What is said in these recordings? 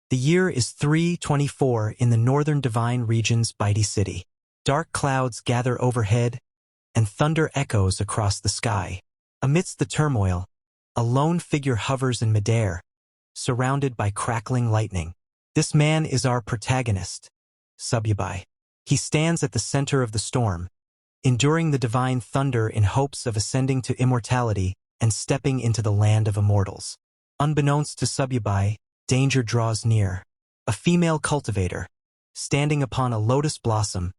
The year is 324 in the northern divine region's Bitey City. Dark clouds gather overhead, and thunder echoes across the sky. Amidst the turmoil, a lone figure hovers in midair, surrounded by crackling lightning. This man is our protagonist, Sububi. He stands at the center of the storm, enduring the divine thunder in hopes of ascending to immortality and stepping into the land of immortals. Unbeknownst to Sububi, danger draws near. A female cultivator, standing upon a lotus blossom,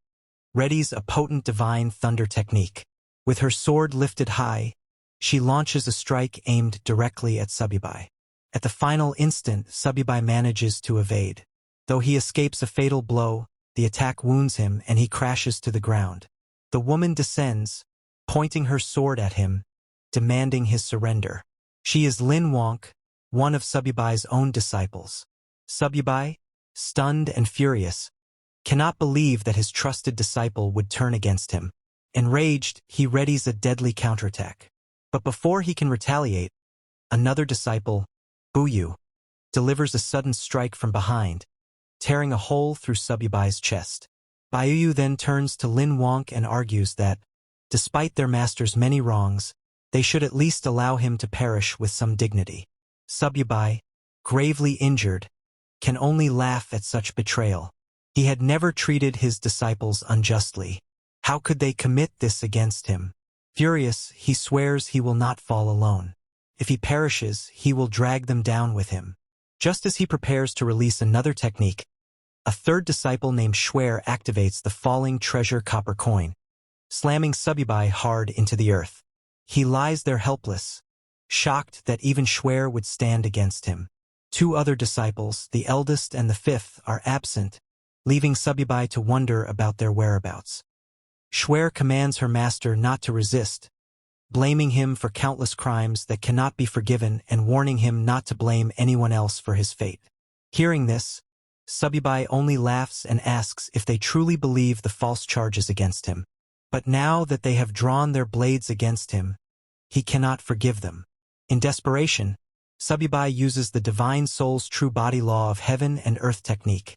readies a potent divine thunder technique. With her sword lifted high, she launches a strike aimed directly at Sububi. At the final instant, Sububi manages to evade. Though he escapes a fatal blow, the attack wounds him and he crashes to the ground. The woman descends, pointing her sword at him, demanding his surrender. She is Lin Wonk, one of Sububi's own disciples. Sububi, stunned and furious, cannot believe that his trusted disciple would turn against him. Enraged, he readies a deadly counterattack. But before he can retaliate, another disciple, Buyu, delivers a sudden strike from behind, tearing a hole through Sububi's chest. Buyu then turns to Lin Wonk and argues that, despite their master's many wrongs, they should at least allow him to perish with some dignity. Sububi, gravely injured, can only laugh at such betrayal. He had never treated his disciples unjustly. How could they commit this against him? Furious, he swears he will not fall alone. If he perishes, he will drag them down with him. Just as he prepares to release another technique, a third disciple named Schwer activates the falling treasure copper coin, slamming Sububi hard into the earth. He lies there helpless, shocked that even Schwer would stand against him. Two other disciples, the eldest and the fifth, are absent, leaving Sububi to wonder about their whereabouts. Schwer commands her master not to resist, blaming him for countless crimes that cannot be forgiven and warning him not to blame anyone else for his fate. Hearing this, Sububi only laughs and asks if they truly believe the false charges against him. But now that they have drawn their blades against him, he cannot forgive them. In desperation, Sububi uses the divine soul's true body law of heaven and earth technique,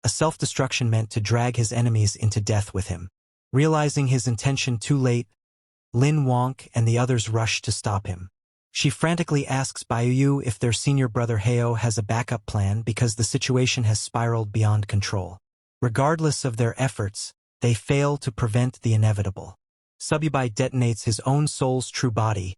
a self-destruction meant to drag his enemies into death with him. Realizing his intention too late, Lin Wonk and the others rush to stop him. She frantically asks Buyu if their senior brother Heo has a backup plan because the situation has spiraled beyond control. Regardless of their efforts, they fail to prevent the inevitable. Sububi detonates his own soul's true body,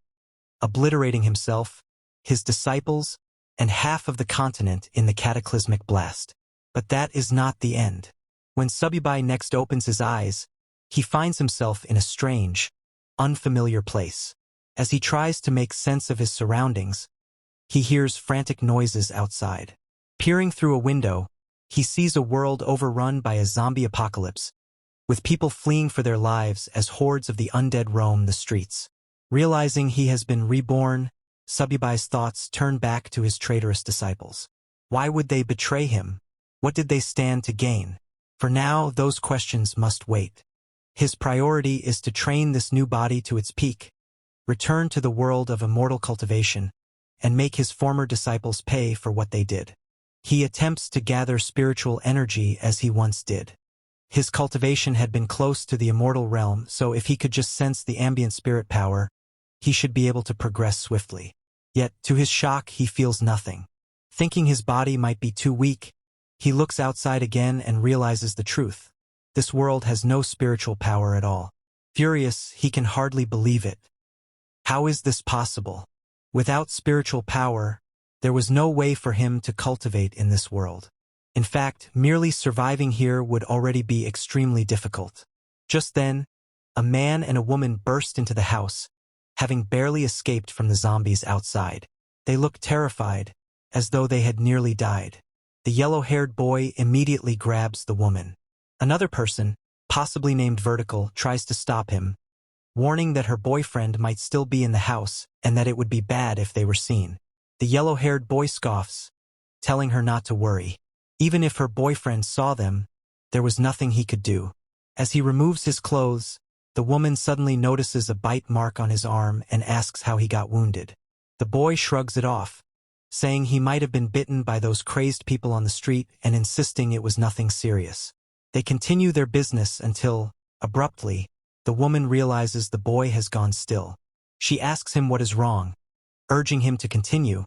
obliterating himself, his disciples, and half of the continent in the cataclysmic blast. But that is not the end. When Sububi next opens his eyes, he finds himself in a strange, unfamiliar place. As he tries to make sense of his surroundings, he hears frantic noises outside. Peering through a window, he sees a world overrun by a zombie apocalypse, with people fleeing for their lives as hordes of the undead roam the streets. Realizing he has been reborn, Sububi's thoughts turn back to his traitorous disciples. Why would they betray him? What did they stand to gain? For now, those questions must wait. His priority is to train this new body to its peak, return to the world of immortal cultivation, and make his former disciples pay for what they did. He attempts to gather spiritual energy as he once did. His cultivation had been close to the immortal realm, so if he could just sense the ambient spirit power, he should be able to progress swiftly. Yet, to his shock, he feels nothing. Thinking his body might be too weak, he looks outside again and realizes the truth. This world has no spiritual power at all. Furious, he can hardly believe it. How is this possible? Without spiritual power, there was no way for him to cultivate in this world. In fact, merely surviving here would already be extremely difficult. Just then, a man and a woman burst into the house, having barely escaped from the zombies outside. They looked terrified, as though they had nearly died. The yellow-haired boy immediately grabs the woman. Another person, possibly named Vertical, tries to stop him, warning that her boyfriend might still be in the house and that it would be bad if they were seen. The yellow-haired boy scoffs, telling her not to worry. Even if her boyfriend saw them, there was nothing he could do. As he removes his clothes, the woman suddenly notices a bite mark on his arm and asks how he got wounded. The boy shrugs it off, saying he might have been bitten by those crazed people on the street and insisting it was nothing serious. They continue their business until, abruptly, the woman realizes the boy has gone still. She asks him what is wrong, urging him to continue,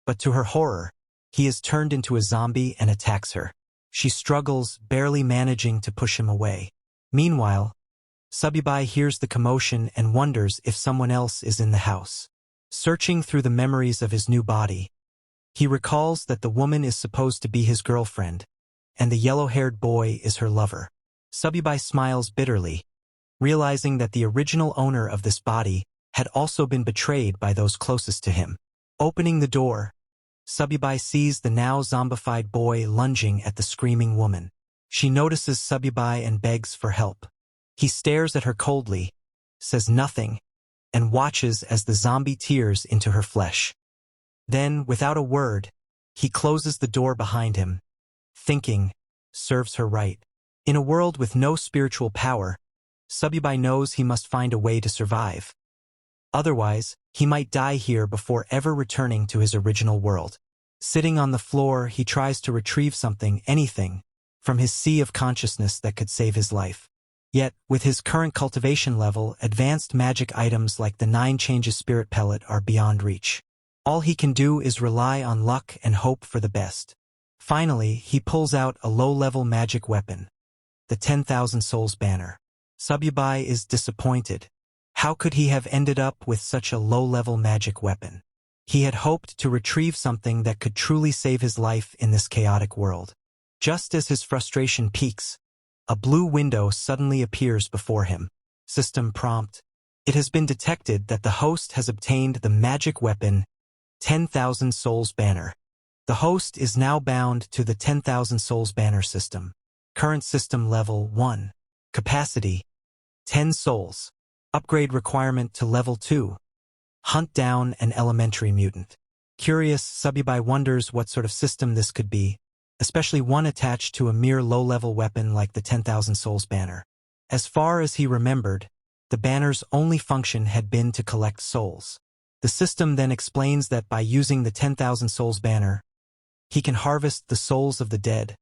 but to her horror, he is turned into a zombie and attacks her. She struggles, barely managing to push him away. Meanwhile, Sububi hears the commotion and wonders if someone else is in the house. Searching through the memories of his new body, he recalls that the woman is supposed to be his girlfriend, and the yellow-haired boy is her lover. Sububi smiles bitterly, realizing that the original owner of this body had also been betrayed by those closest to him. Opening the door, Sububi sees the now zombified boy lunging at the screaming woman. She notices Sububi and begs for help. He stares at her coldly, says nothing, and watches as the zombie tears into her flesh. Then, without a word, he closes the door behind him, thinking, serves her right. In a world with no spiritual power, Sububi knows he must find a way to survive. Otherwise, he might die here before ever returning to his original world. Sitting on the floor, he tries to retrieve something, anything, from his sea of consciousness that could save his life. Yet, with his current cultivation level, advanced magic items like the 9 Changes Spirit Pellet are beyond reach. All he can do is rely on luck and hope for the best. Finally, he pulls out a low-level magic weapon, the 10,000 Souls banner. Sububi is disappointed. How could he have ended up with such a low-level magic weapon? He had hoped to retrieve something that could truly save his life in this chaotic world. Just as his frustration peaks, a blue window suddenly appears before him. System prompt. It has been detected that the host has obtained the magic weapon 10,000 Souls banner. The host is now bound to the 10,000 Souls banner system. Current system level 1. Capacity 10 souls. Upgrade requirement to level 2. Hunt down an elementary mutant. Curious, Sububi wonders what sort of system this could be, especially one attached to a mere low-level weapon like the 10,000 Souls banner. As far as he remembered, the banner's only function had been to collect souls. The system then explains that by using the 10,000 Souls banner, he can harvest the souls of the dead,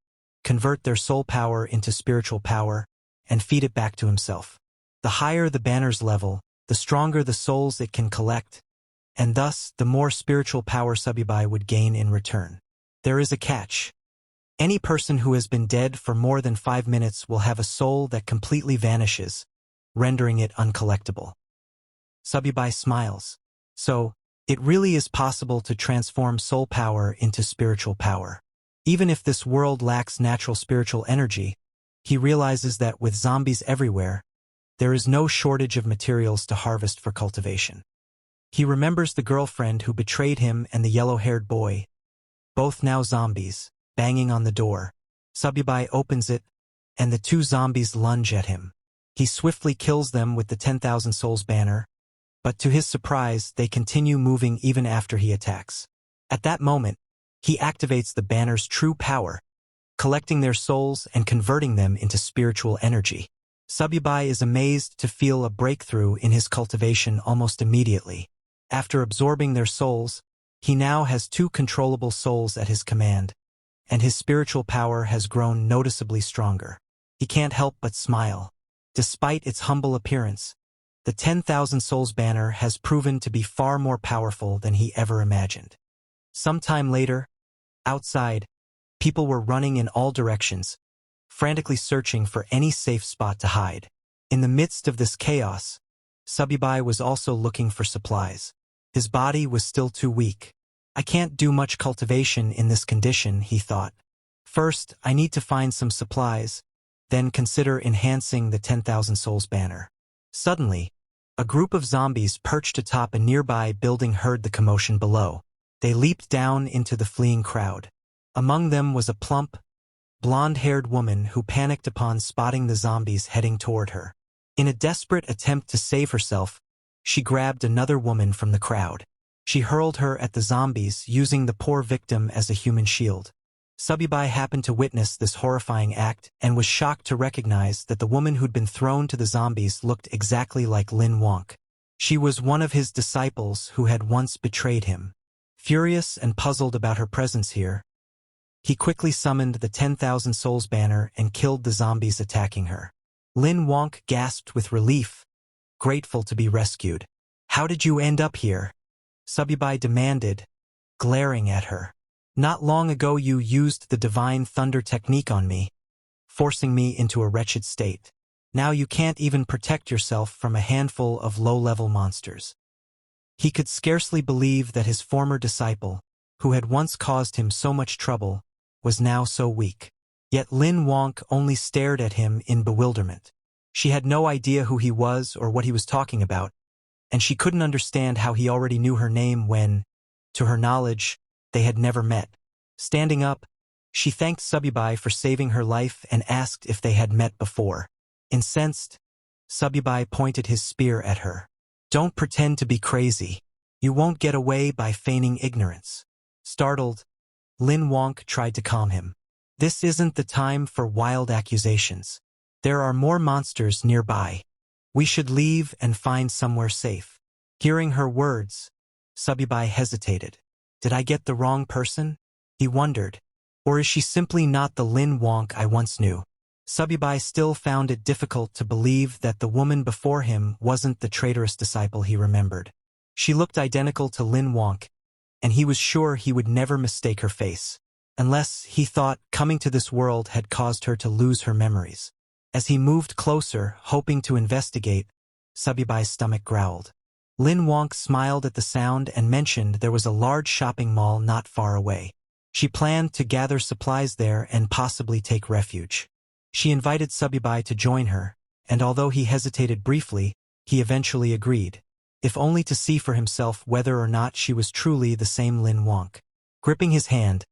convert their soul power into spiritual power, and feed it back to himself. The higher the banner's level, the stronger the souls it can collect, and thus the more spiritual power Sububi would gain in return. There is a catch. Any person who has been dead for more than 5 minutes will have a soul that completely vanishes, rendering it uncollectible. Sububi smiles. So, it really is possible to transform soul power into spiritual power. Even if this world lacks natural spiritual energy, he realizes that with zombies everywhere, there is no shortage of materials to harvest for cultivation. He remembers the girlfriend who betrayed him and the yellow-haired boy, both now zombies, banging on the door. Sububi opens it, and the 2 zombies lunge at him. He swiftly kills them with the 10,000 Souls banner, but to his surprise, they continue moving even after he attacks. At that moment, he activates the banner's true power, collecting their souls and converting them into spiritual energy. Sububi is amazed to feel a breakthrough in his cultivation almost immediately. After absorbing their souls, he now has 2 controllable souls at his command, and his spiritual power has grown noticeably stronger. He can't help but smile. Despite its humble appearance, the 10,000 Souls banner has proven to be far more powerful than he ever imagined. Sometime later, outside, people were running in all directions, frantically searching for any safe spot to hide. In the midst of this chaos, Sububi was also looking for supplies. His body was still too weak. I can't do much cultivation in this condition, he thought. First, I need to find some supplies, then consider enhancing the 10,000 Souls banner. Suddenly, a group of zombies perched atop a nearby building heard the commotion below. They leaped down into the fleeing crowd. Among them was a plump, blonde-haired woman who panicked upon spotting the zombies heading toward her. In a desperate attempt to save herself, she grabbed another woman from the crowd. She hurled her at the zombies, using the poor victim as a human shield. Sububi happened to witness this horrifying act and was shocked to recognize that the woman who'd been thrown to the zombies looked exactly like Lin Wonk. She was one of his disciples who had once betrayed him. Furious and puzzled about her presence here, he quickly summoned the 10,000 Souls banner and killed the zombies attacking her. Lin Wonk gasped with relief, grateful to be rescued. "How did you end up here?" Sububi demanded, glaring at her. "Not long ago you used the divine thunder technique on me, forcing me into a wretched state. Now you can't even protect yourself from a handful of low-level monsters." He could scarcely believe that his former disciple, who had once caused him so much trouble, was now so weak. Yet Lin Wonk only stared at him in bewilderment. She had no idea who he was or what he was talking about, and she couldn't understand how he already knew her name when, to her knowledge, they had never met. Standing up, she thanked Sububi for saving her life and asked if they had met before. Incensed, Sububi pointed his spear at her. "Don't pretend to be crazy. You won't get away by feigning ignorance." Startled, Lin Wonk tried to calm him. "This isn't the time for wild accusations. There are more monsters nearby. We should leave and find somewhere safe." Hearing her words, Sububi hesitated. "Did I get the wrong person?" he wondered. "Or is she simply not the Lin Wonk I once knew?" Sububi still found it difficult to believe that the woman before him wasn't the traitorous disciple he remembered. She looked identical to Lin Wonk, and he was sure he would never mistake her face. Unless, he thought, coming to this world had caused her to lose her memories. As he moved closer, hoping to investigate, Sububi's stomach growled. Lin Wonk smiled at the sound and mentioned there was a large shopping mall not far away. She planned to gather supplies there and possibly take refuge. She invited Sububi to join her, and although he hesitated briefly, he eventually agreed, if only to see for himself whether or not she was truly the same Lin Wonk. Gripping his hand,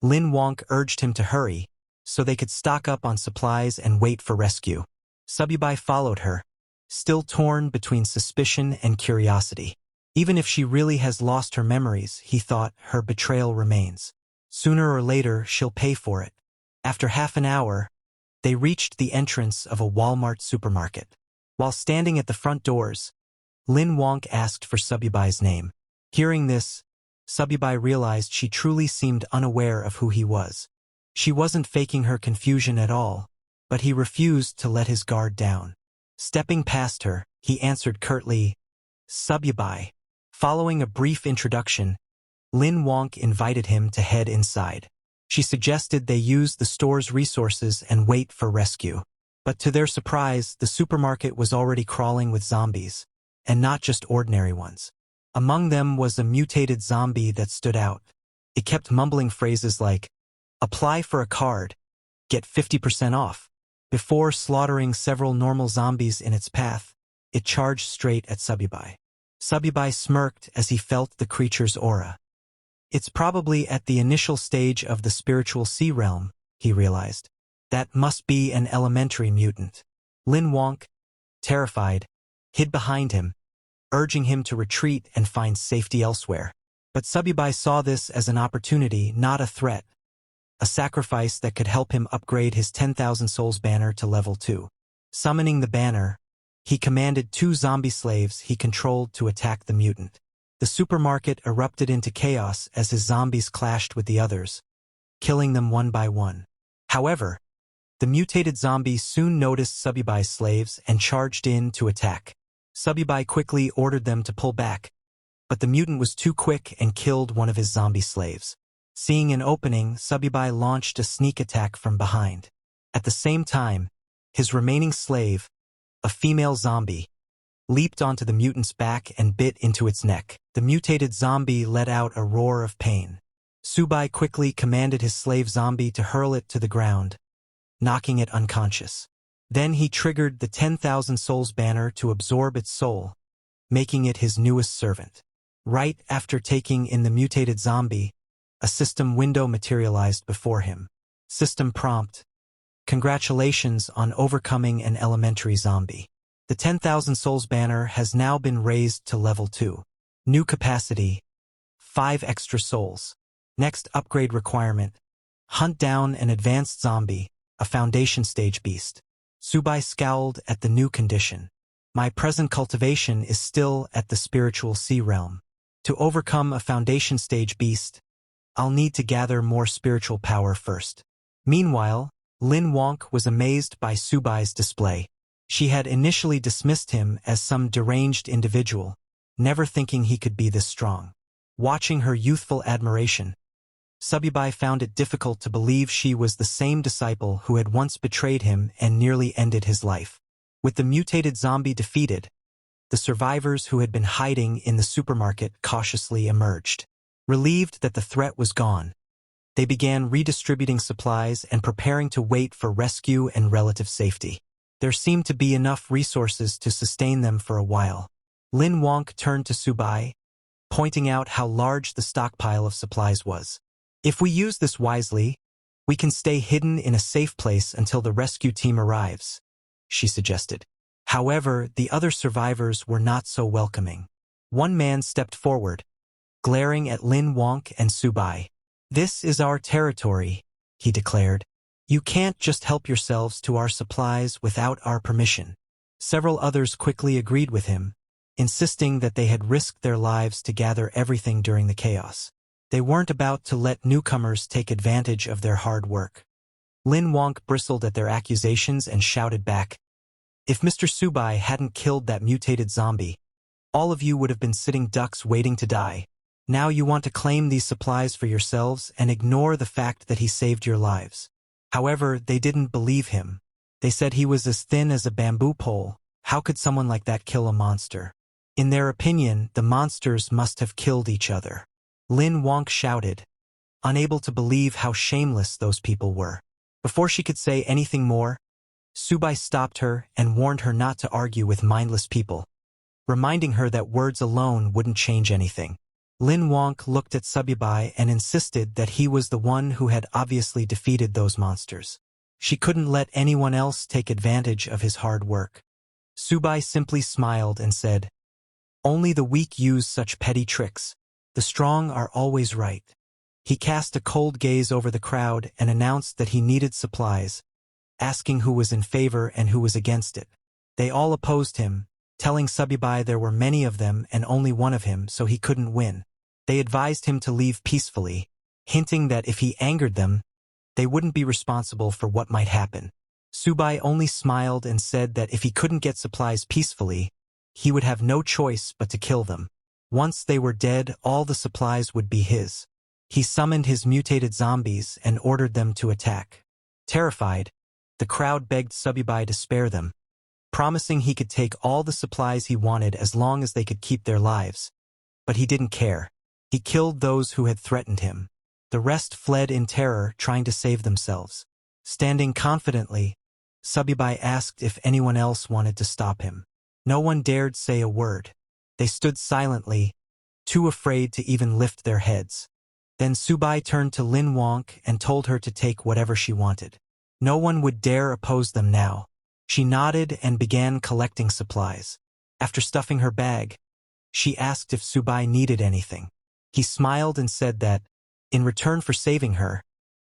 Lin Wonk urged him to hurry, so they could stock up on supplies and wait for rescue. Sububi followed her, still torn between suspicion and curiosity. Even if she really has lost her memories, he thought, her betrayal remains. Sooner or later, she'll pay for it. After half an hour, they reached the entrance of a Walmart supermarket. While standing at the front doors, Lin Wonk asked for Sububi's name. Hearing this, Sububi realized she truly seemed unaware of who he was. She wasn't faking her confusion at all, but he refused to let his guard down. Stepping past her, he answered curtly, "Sububi." Following a brief introduction, Lin Wonk invited him to head inside. She suggested they use the store's resources and wait for rescue. But to their surprise, the supermarket was already crawling with zombies, and not just ordinary ones. Among them was a mutated zombie that stood out. It kept mumbling phrases like, "Apply for a card, get 50% off." Before slaughtering several normal zombies in its path, it charged straight at Sububi. Sububi smirked as he felt the creature's aura. It's probably at the initial stage of the spiritual sea realm, he realized. That must be an elementary mutant. Lin Wonk, terrified, hid behind him, urging him to retreat and find safety elsewhere. But Sububi saw this as an opportunity, not a threat. A sacrifice that could help him upgrade his 10,000 Souls banner to level 2. Summoning the banner, he commanded 2 zombie slaves he controlled to attack the mutant. The supermarket erupted into chaos as his zombies clashed with the others, killing them one by one. However, the mutated zombies soon noticed Sububi's slaves and charged in to attack. Sububi quickly ordered them to pull back, but the mutant was too quick and killed one of his zombie slaves. Seeing an opening, Sububi launched a sneak attack from behind. At the same time, his remaining slave, a female zombie, leaped onto the mutant's back and bit into its neck. The mutated zombie let out a roar of pain. Sububi quickly commanded his slave zombie to hurl it to the ground, knocking it unconscious. Then he triggered the 10,000 Souls banner to absorb its soul, making it his newest servant. Right after taking in the mutated zombie, a system window materialized before him. System prompt: "Congratulations on overcoming an elementary zombie. The 10,000 Souls banner has now been raised to level 2. New capacity: 5 extra souls. Next upgrade requirement: hunt down an advanced zombie, a foundation stage beast." Sububi scowled at the new condition. "My present cultivation is still at the spiritual sea realm. To overcome a foundation stage beast, I'll need to gather more spiritual power first. Meanwhile, Lin Wonk was amazed by Sububi's display. She had initially dismissed him as some deranged individual, never thinking he could be this strong. Watching her youthful admiration, Sububi found it difficult to believe she was the same disciple who had once betrayed him and nearly ended his life. With the mutated zombie defeated, the survivors who had been hiding in the supermarket cautiously emerged. Relieved that the threat was gone, they began redistributing supplies and preparing to wait for rescue and relative safety. There seemed to be enough resources to sustain them for a while. Lin Wonk turned to Sububi, pointing out how large the stockpile of supplies was. If we use this wisely, we can stay hidden in a safe place until the rescue team arrives, she suggested. However, the other survivors were not so welcoming. One man stepped forward, glaring at Lin Wonk and Sububi. "This is our territory," he declared. "You can't just help yourselves to our supplies without our permission." Several others quickly agreed with him, insisting that they had risked their lives to gather everything during the chaos. They weren't about to let newcomers take advantage of their hard work. Lin Wonk bristled at their accusations and shouted back, "If Mr. Sububi hadn't killed that mutated zombie, all of you would have been sitting ducks waiting to die. Now you want to claim these supplies for yourselves and ignore the fact that he saved your lives." However, they didn't believe him. They said he was as thin as a bamboo pole. How could someone like that kill a monster? In their opinion, the monsters must have killed each other. Lin Wonk shouted, unable to believe how shameless those people were. Before she could say anything more, Sububi stopped her and warned her not to argue with mindless people, reminding her that words alone wouldn't change anything. Lin Wonk looked at Sububi and insisted that he was the one who had obviously defeated those monsters. She couldn't let anyone else take advantage of his hard work. Sububi simply smiled and said, "Only the weak use such petty tricks. The strong are always right." He cast a cold gaze over the crowd and announced that he needed supplies, asking who was in favor and who was against it. They all opposed him, telling Sububi there were many of them and only one of him, so he couldn't win. They advised him to leave peacefully, hinting that if he angered them, they wouldn't be responsible for what might happen. Sububi only smiled and said that if he couldn't get supplies peacefully, he would have no choice but to kill them. Once they were dead, all the supplies would be his. He summoned his mutated zombies and ordered them to attack. Terrified, the crowd begged Sububi to spare them, promising he could take all the supplies he wanted as long as they could keep their lives. But he didn't care. He killed those who had threatened him. The rest fled in terror, trying to save themselves. Standing confidently, Sububi asked if anyone else wanted to stop him. No one dared say a word. They stood silently, too afraid to even lift their heads. Then Sububi turned to Lin Wonk and told her to take whatever she wanted. No one would dare oppose them now. She nodded and began collecting supplies. After stuffing her bag, she asked if Sububi needed anything. He smiled and said that, in return for saving her,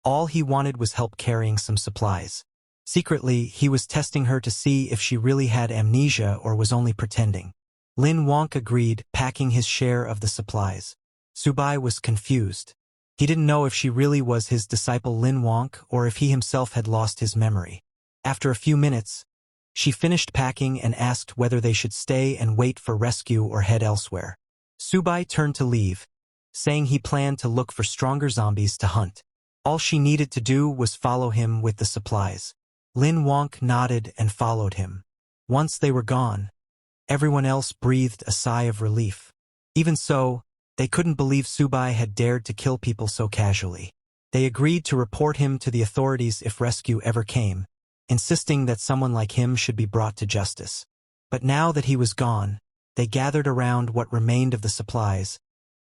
all he wanted was help carrying some supplies. Secretly, he was testing her to see if she really had amnesia or was only pretending. Lin Wonk agreed, packing his share of the supplies. Sububi was confused. He didn't know if she really was his disciple Lin Wonk or if he himself had lost his memory. After a few minutes, she finished packing and asked whether they should stay and wait for rescue or head elsewhere. Sububi turned to leave, saying he planned to look for stronger zombies to hunt. All she needed to do was follow him with the supplies. Lin Wonk nodded and followed him. Once they were gone, everyone else breathed a sigh of relief. Even so, they couldn't believe Sububi had dared to kill people so casually. They agreed to report him to the authorities if rescue ever came, insisting that someone like him should be brought to justice. But now that he was gone, they gathered around what remained of the supplies,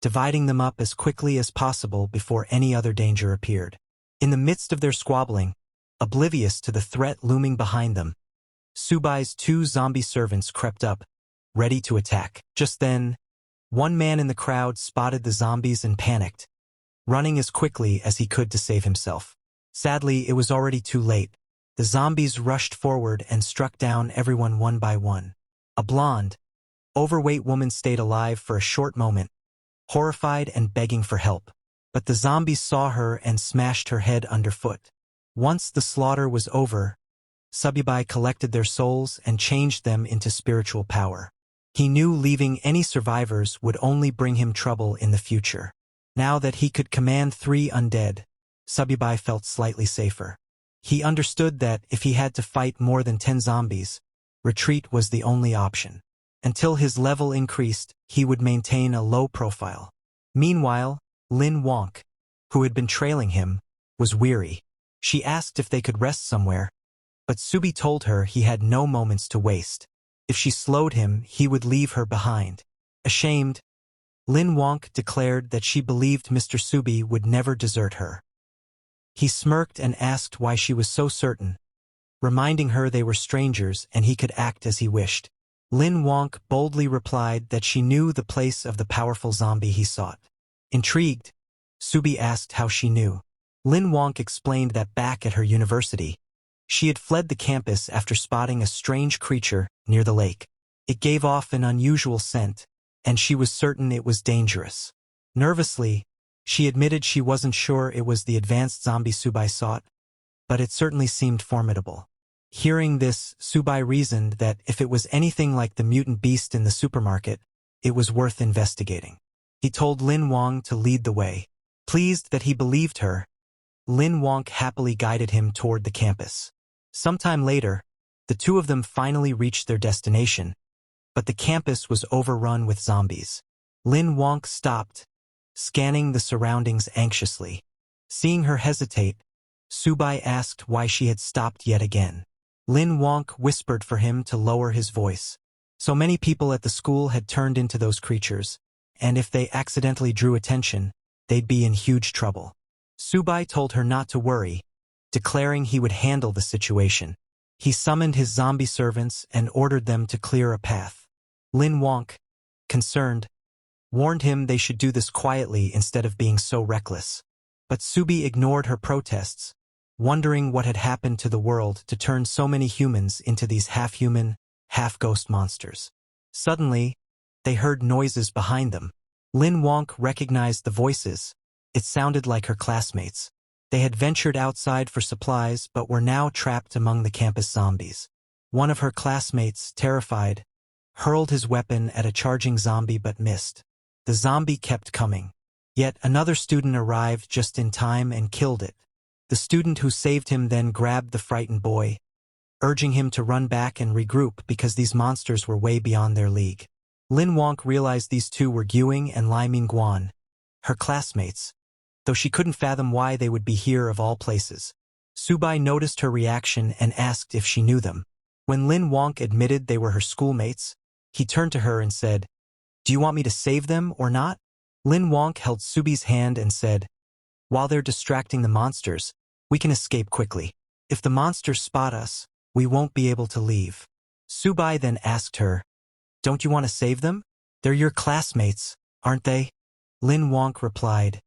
dividing them up as quickly as possible before any other danger appeared. In the midst of their squabbling, oblivious to the threat looming behind them, Sububi's two zombie servants crept up, ready to attack. Just then, one man in the crowd spotted the zombies and panicked, running as quickly as he could to save himself. Sadly, it was already too late. The zombies rushed forward and struck down everyone one by one. A blonde, overweight woman stayed alive for a short moment, horrified and begging for help. But the zombies saw her and smashed her head underfoot. Once the slaughter was over, Sububi collected their souls and changed them into spiritual power. He knew leaving any survivors would only bring him trouble in the future. Now that he could command 3 undead, Sububi felt slightly safer. He understood that if he had to fight more than 10 zombies, retreat was the only option. Until his level increased, he would maintain a low profile. Meanwhile, Lin Wonk, who had been trailing him, was weary. She asked if they could rest somewhere, but Subi told her he had no moments to waste. If she slowed him, he would leave her behind. Ashamed, Lin Wonk declared that she believed Mr. Subi would never desert her. He smirked and asked why she was so certain, reminding her they were strangers and he could act as he wished. Lin Wonk boldly replied that she knew the place of the powerful zombie he sought. Intrigued, Subi asked how she knew. Lin Wonk explained that back at her university, she had fled the campus after spotting a strange creature near the lake. It gave off an unusual scent, and she was certain it was dangerous. Nervously, she admitted she wasn't sure it was the advanced zombie Subi sought, but it certainly seemed formidable. Hearing this, Subi reasoned that if it was anything like the mutant beast in the supermarket, it was worth investigating. He told Lin Wonk to lead the way. Pleased that he believed her, Lin Wonk happily guided him toward the campus. Sometime later, the two of them finally reached their destination, but the campus was overrun with zombies. Lin Wonk stopped, scanning the surroundings anxiously. Seeing her hesitate, Subi asked why she had stopped yet again. Lin Wonk whispered for him to lower his voice. So many people at the school had turned into those creatures, and if they accidentally drew attention, they'd be in huge trouble. Subi told her not to worry, declaring he would handle the situation. He summoned his zombie servants and ordered them to clear a path. Lin Wonk, concerned, warned him they should do this quietly instead of being so reckless. But Subi ignored her protests, wondering what had happened to the world to turn so many humans into these half-human, half-ghost monsters. Suddenly, they heard noises behind them. Lin Wonk recognized the voices. It sounded like her classmates. They had ventured outside for supplies but were now trapped among the campus zombies. One of her classmates, terrified, hurled his weapon at a charging zombie but missed. The zombie kept coming. Yet another student arrived just in time and killed it. The student who saved him then grabbed the frightened boy, urging him to run back and regroup because these monsters were way beyond their league. Lin Wonk realized these two were Gyuing and Lai Mingguan, her classmates, though she couldn't fathom why they would be here of all places. Subi noticed her reaction and asked if she knew them. When Lin Wonk admitted they were her schoolmates, he turned to her and said, "Do you want me to save them or not?" Lin Wonk held Subi's hand and said, "While they're distracting the monsters, we can escape quickly. If the monsters spot us, we won't be able to leave." Subi then asked her, "Don't you want to save them? They're your classmates, aren't they?" Lin Wonk replied,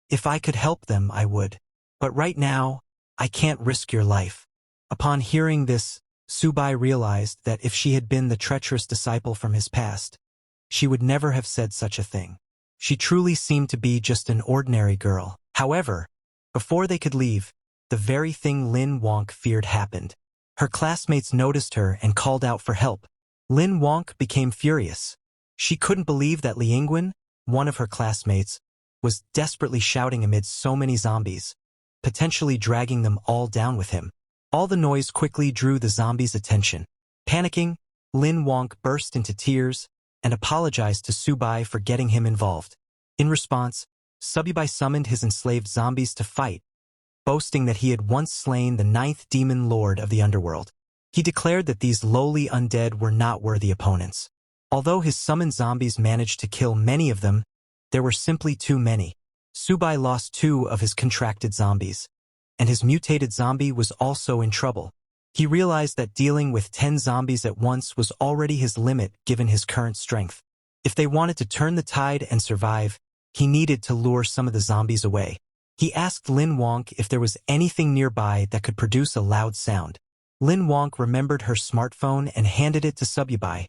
"If I could help them, I would. But right now, I can't risk your life." Upon hearing this, Subi realized that if she had been the treacherous disciple from his past, she would never have said such a thing. She truly seemed to be just an ordinary girl. However, before they could leave, the very thing Lin Wonk feared happened. Her classmates noticed her and called out for help. Lin Wonk became furious. She couldn't believe that Liangwen, one of her classmates, was desperately shouting amid so many zombies, potentially dragging them all down with him. All the noise quickly drew the zombies' attention. Panicking, Lin Wonk burst into tears and apologized to Subi for getting him involved. In response, Sububi summoned his enslaved zombies to fight, boasting that he had once slain the 9th demon lord of the underworld. He declared that these lowly undead were not worthy opponents. Although his summoned zombies managed to kill many of them, there were simply too many. Subi lost 2 of his contracted zombies, and his mutated zombie was also in trouble. He realized that dealing with 10 zombies at once was already his limit given his current strength. If they wanted to turn the tide and survive, he needed to lure some of the zombies away. He asked Lin Wonk if there was anything nearby that could produce a loud sound. Lin Wonk remembered her smartphone and handed it to Sububi,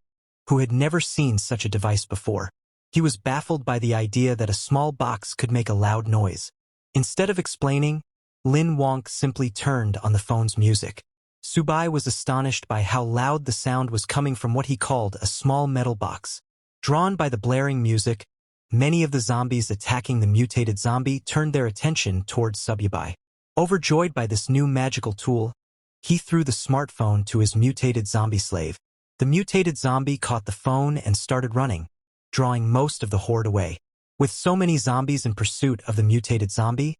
who had never seen such a device before. He was baffled by the idea that a small box could make a loud noise. Instead of explaining, Lin Wonk simply turned on the phone's music. Sububi was astonished by how loud the sound was coming from what he called a small metal box. Drawn by the blaring music, many of the zombies attacking the mutated zombie turned their attention towards Sububi. Overjoyed by this new magical tool, he threw the smartphone to his mutated zombie slave. The mutated zombie caught the phone and started running, drawing most of the horde away. With so many zombies in pursuit of the mutated zombie,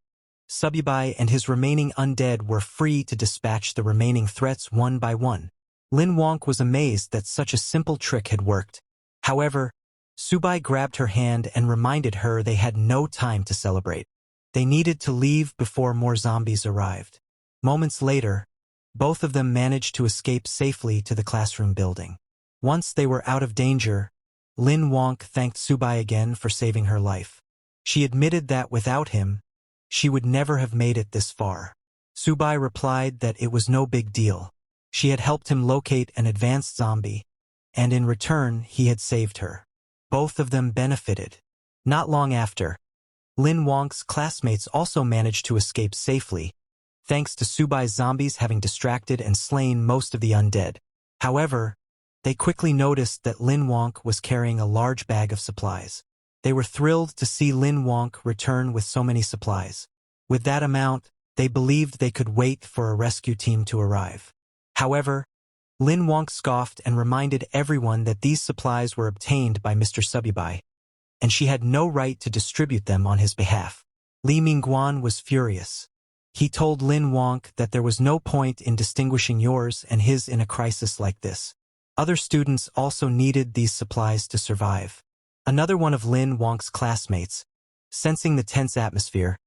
Sububi and his remaining undead were free to dispatch the remaining threats one by one. Lin Wonk was amazed that such a simple trick had worked. However, Sububi grabbed her hand and reminded her they had no time to celebrate. They needed to leave before more zombies arrived. Moments later, both of them managed to escape safely to the classroom building. Once they were out of danger, Lin Wonk thanked Sububi again for saving her life. She admitted that without him, she would never have made it this far. Sububi replied that it was no big deal. She had helped him locate an advanced zombie, and in return he had saved her. Both of them benefited. Not long after, Lin Wonk's classmates also managed to escape safely, thanks to Sububi's zombies having distracted and slain most of the undead. However, they quickly noticed that Lin Wonk was carrying a large bag of supplies. They were thrilled to see Lin Wonk return with so many supplies. With that amount, they believed they could wait for a rescue team to arrive. However, Lin Wonk scoffed and reminded everyone that these supplies were obtained by Mr. Sububi, and she had no right to distribute them on his behalf. Li Mingguan was furious. He told Lin Wonk that there was no point in distinguishing yours and his in a crisis like this. Other students also needed these supplies to survive. Another one of Lin Wonk's classmates, sensing the tense atmosphere,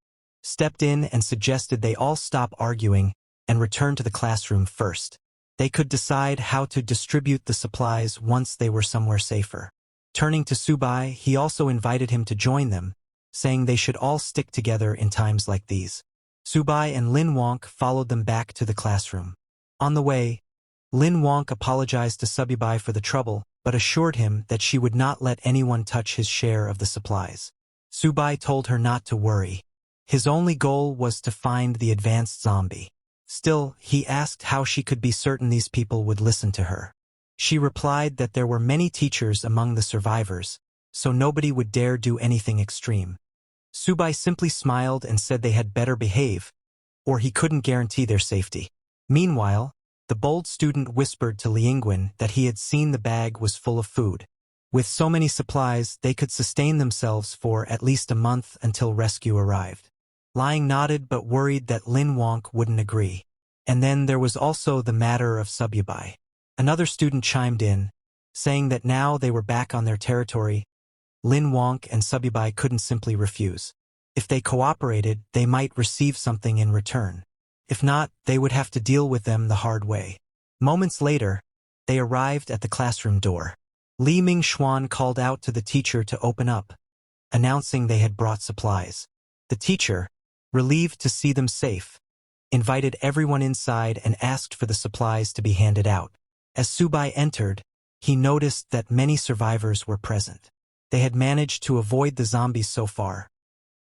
stepped in and suggested they all stop arguing and return to the classroom first. They could decide how to distribute the supplies once they were somewhere safer. Turning to Sububi, he also invited him to join them, saying they should all stick together in times like these. Sububi and Lin Wonk followed them back to the classroom. On the way, Lin Wonk apologized to Sububi for the trouble, but assured him that she would not let anyone touch his share of the supplies. Sububi told her not to worry. His only goal was to find the advanced zombie. Still, he asked how she could be certain these people would listen to her. She replied that there were many teachers among the survivors, so nobody would dare do anything extreme. Sububi simply smiled and said they had better behave, or he couldn't guarantee their safety. Meanwhile, the bold student whispered to Liangwen that he had seen the bag was full of food. With so many supplies, they could sustain themselves for at least a month until rescue arrived. Liang nodded but worried that Lin Wonk wouldn't agree. And then there was also the matter of Sububi. Another student chimed in, saying that now they were back on their territory, Lin Wonk and Sububi couldn't simply refuse. If they cooperated, they might receive something in return. If not, they would have to deal with them the hard way. Moments later, they arrived at the classroom door. Li Mingxuan called out to the teacher to open up, announcing they had brought supplies. The teacher, relieved to see them safe, invited everyone inside and asked for the supplies to be handed out. As Sububi entered, he noticed that many survivors were present. They had managed to avoid the zombies so far,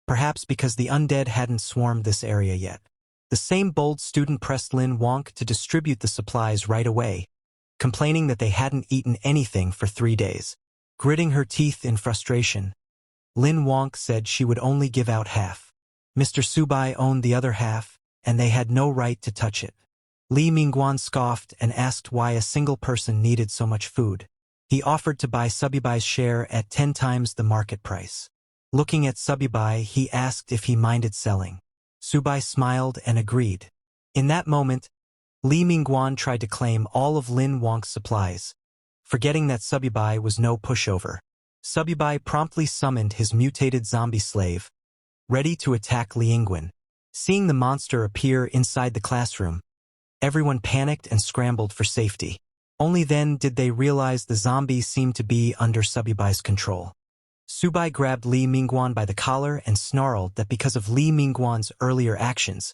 perhaps because the undead hadn't swarmed this area yet. The same bold student pressed Lin Wonk to distribute the supplies right away, complaining that they hadn't eaten anything for 3 days. Gritting her teeth in frustration, Lin Wonk said she would only give out half. Mr. Sububi owned the other half, and they had no right to touch it. Li Mingguan scoffed and asked why a single person needed so much food. He offered to buy Sububi's share at 10 times the market price. Looking at Sububi, he asked if he minded selling. Sububi smiled and agreed. In that moment, Li Mingguan tried to claim all of Lin Wonk's supplies, forgetting that Sububi was no pushover. Sububi promptly summoned his mutated zombie slave, ready to attack Liangwen. Seeing the monster appear inside the classroom, everyone panicked and scrambled for safety. Only then did they realize the zombie seemed to be under Sububi's control. Sububi grabbed Li Mingguan by the collar and snarled that because of Li Mingguan's earlier actions,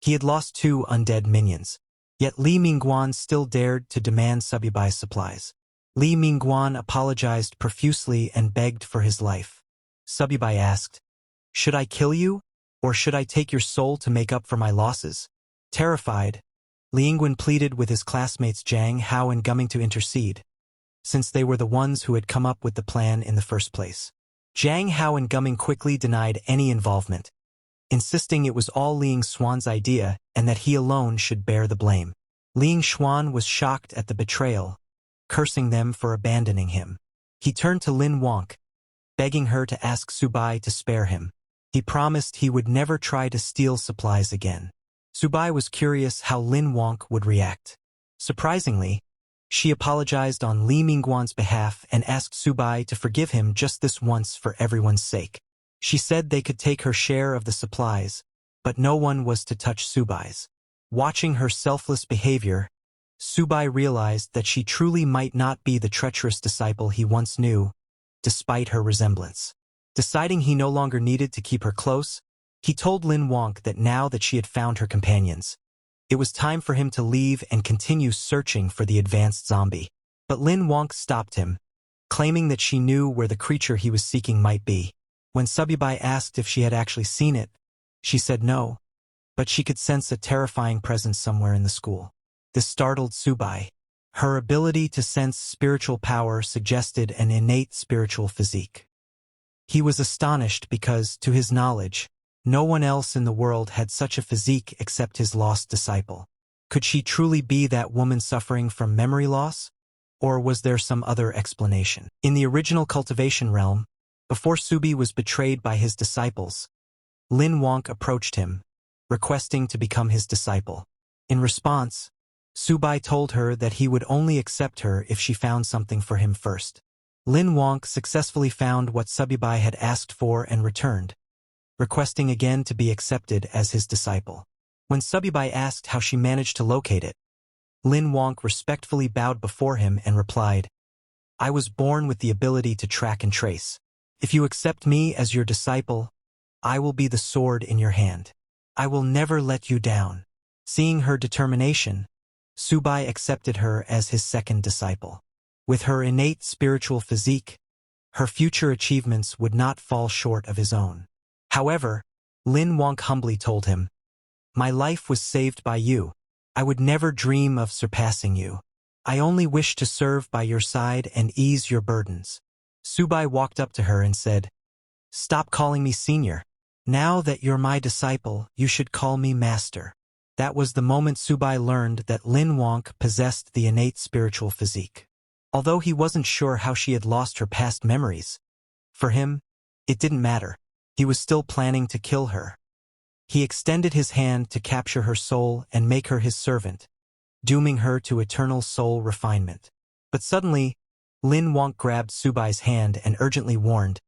he had lost 2 undead minions. Yet Li Mingguan still dared to demand Sububi's supplies. Li Mingguan apologized profusely and begged for his life. Sububi asked, "Should I kill you, or should I take your soul to make up for my losses?" Terrified, Li Yingguan pleaded with his classmates Zhang Hao and Gumming to intercede, since they were the ones who had come up with the plan in the first place. Zhang Hao and Gumming quickly denied any involvement, insisting it was all Ling Xuan's idea and that he alone should bear the blame. Ling Xuan was shocked at the betrayal, cursing them for abandoning him. He turned to Lin Wonk, begging her to ask Sububi to spare him. He promised he would never try to steal supplies again. Sububi was curious how Lin Wonk would react. Surprisingly, she apologized on Li Mingguan's behalf and asked Sububi to forgive him just this once for everyone's sake. She said they could take her share of the supplies, but no one was to touch Sububi's. Watching her selfless behavior, Sububi realized that she truly might not be the treacherous disciple he once knew, despite her resemblance. Deciding he no longer needed to keep her close, he told Lin Wonk that now that she had found her companions, it was time for him to leave and continue searching for the advanced zombie. But Lin Wonk stopped him, claiming that she knew where the creature he was seeking might be. When Sububi asked if she had actually seen it, she said no, but she could sense a terrifying presence somewhere in the school. This startled Sububi. Her ability to sense spiritual power suggested an innate spiritual physique. He was astonished because, to his knowledge, no one else in the world had such a physique except his lost disciple. Could she truly be that woman suffering from memory loss? Or was there some other explanation? In the original Cultivation realm, before Subi was betrayed by his disciples, Lin Wonk approached him, requesting to become his disciple. In response, Subi told her that he would only accept her if she found something for him first. Lin Wonk successfully found what Sububi had asked for and returned, requesting again to be accepted as his disciple. When Sububi asked how she managed to locate it, Lin Wonk respectfully bowed before him and replied, "I was born with the ability to track and trace. If you accept me as your disciple, I will be the sword in your hand. I will never let you down." Seeing her determination, Sububi accepted her as his second disciple. With her innate spiritual physique, her future achievements would not fall short of his own. However, Lin Wonk humbly told him, "My life was saved by you. I would never dream of surpassing you. I only wish to serve by your side and ease your burdens." Sububi walked up to her and said, "Stop calling me senior. Now that you're my disciple, you should call me master." That was the moment Sububi learned that Lin Wonk possessed the innate spiritual physique. Although he wasn't sure how she had lost her past memories, for him, it didn't matter. He was still planning to kill her. He extended his hand to capture her soul and make her his servant, dooming her to eternal soul refinement. But suddenly, Lin Wonk grabbed Sububi's hand and urgently warned,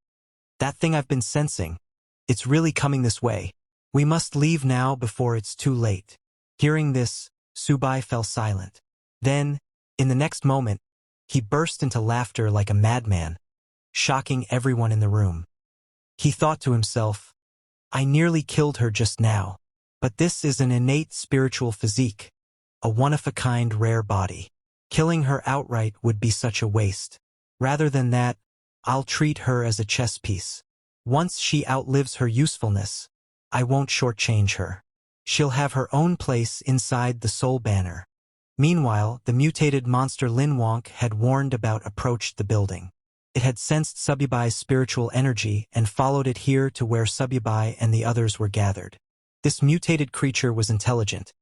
"That thing I've been sensing, it's really coming this way. We must leave now before it's too late." Hearing this, Sububi fell silent. Then, in the next moment, he burst into laughter like a madman, shocking everyone in the room. He thought to himself, "I nearly killed her just now, but this is an innate spiritual physique, a one-of-a-kind rare body. Killing her outright would be such a waste. Rather than that, I'll treat her as a chess piece. Once she outlives her usefulness, I won't shortchange her. She'll have her own place inside the soul banner." Meanwhile, the mutated monster Lin Wonk had warned about approached the building. It had sensed Sububi's spiritual energy and followed it here to where Sububi and the others were gathered. This mutated creature was intelligent,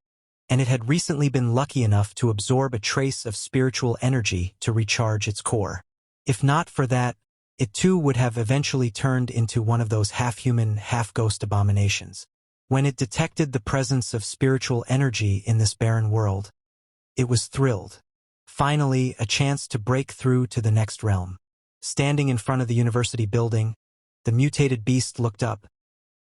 and it had recently been lucky enough to absorb a trace of spiritual energy to recharge its core. If not for that, it too would have eventually turned into one of those half-human, half-ghost abominations. When it detected the presence of spiritual energy in this barren world, it was thrilled. Finally, a chance to break through to the next realm. Standing in front of the university building, the mutated beast looked up,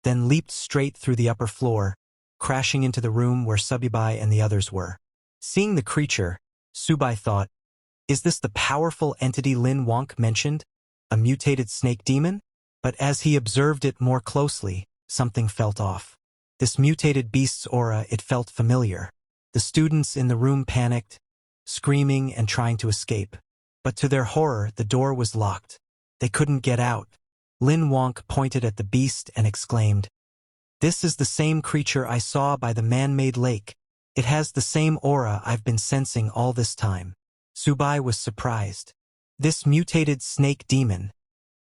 then leaped straight through the upper floor, crashing into the room where Sububi and the others were. Seeing the creature, Sububi thought, "Is this the powerful entity Lin Wonk mentioned? A mutated snake demon?" But as he observed it more closely, something felt off. This mutated beast's aura, it felt familiar. The students in the room panicked, screaming and trying to escape. But to their horror, the door was locked. They couldn't get out. Lin Wonk pointed at the beast and exclaimed, "This is the same creature I saw by the man-made lake. It has the same aura I've been sensing all this time." Sububi was surprised. This mutated snake demon,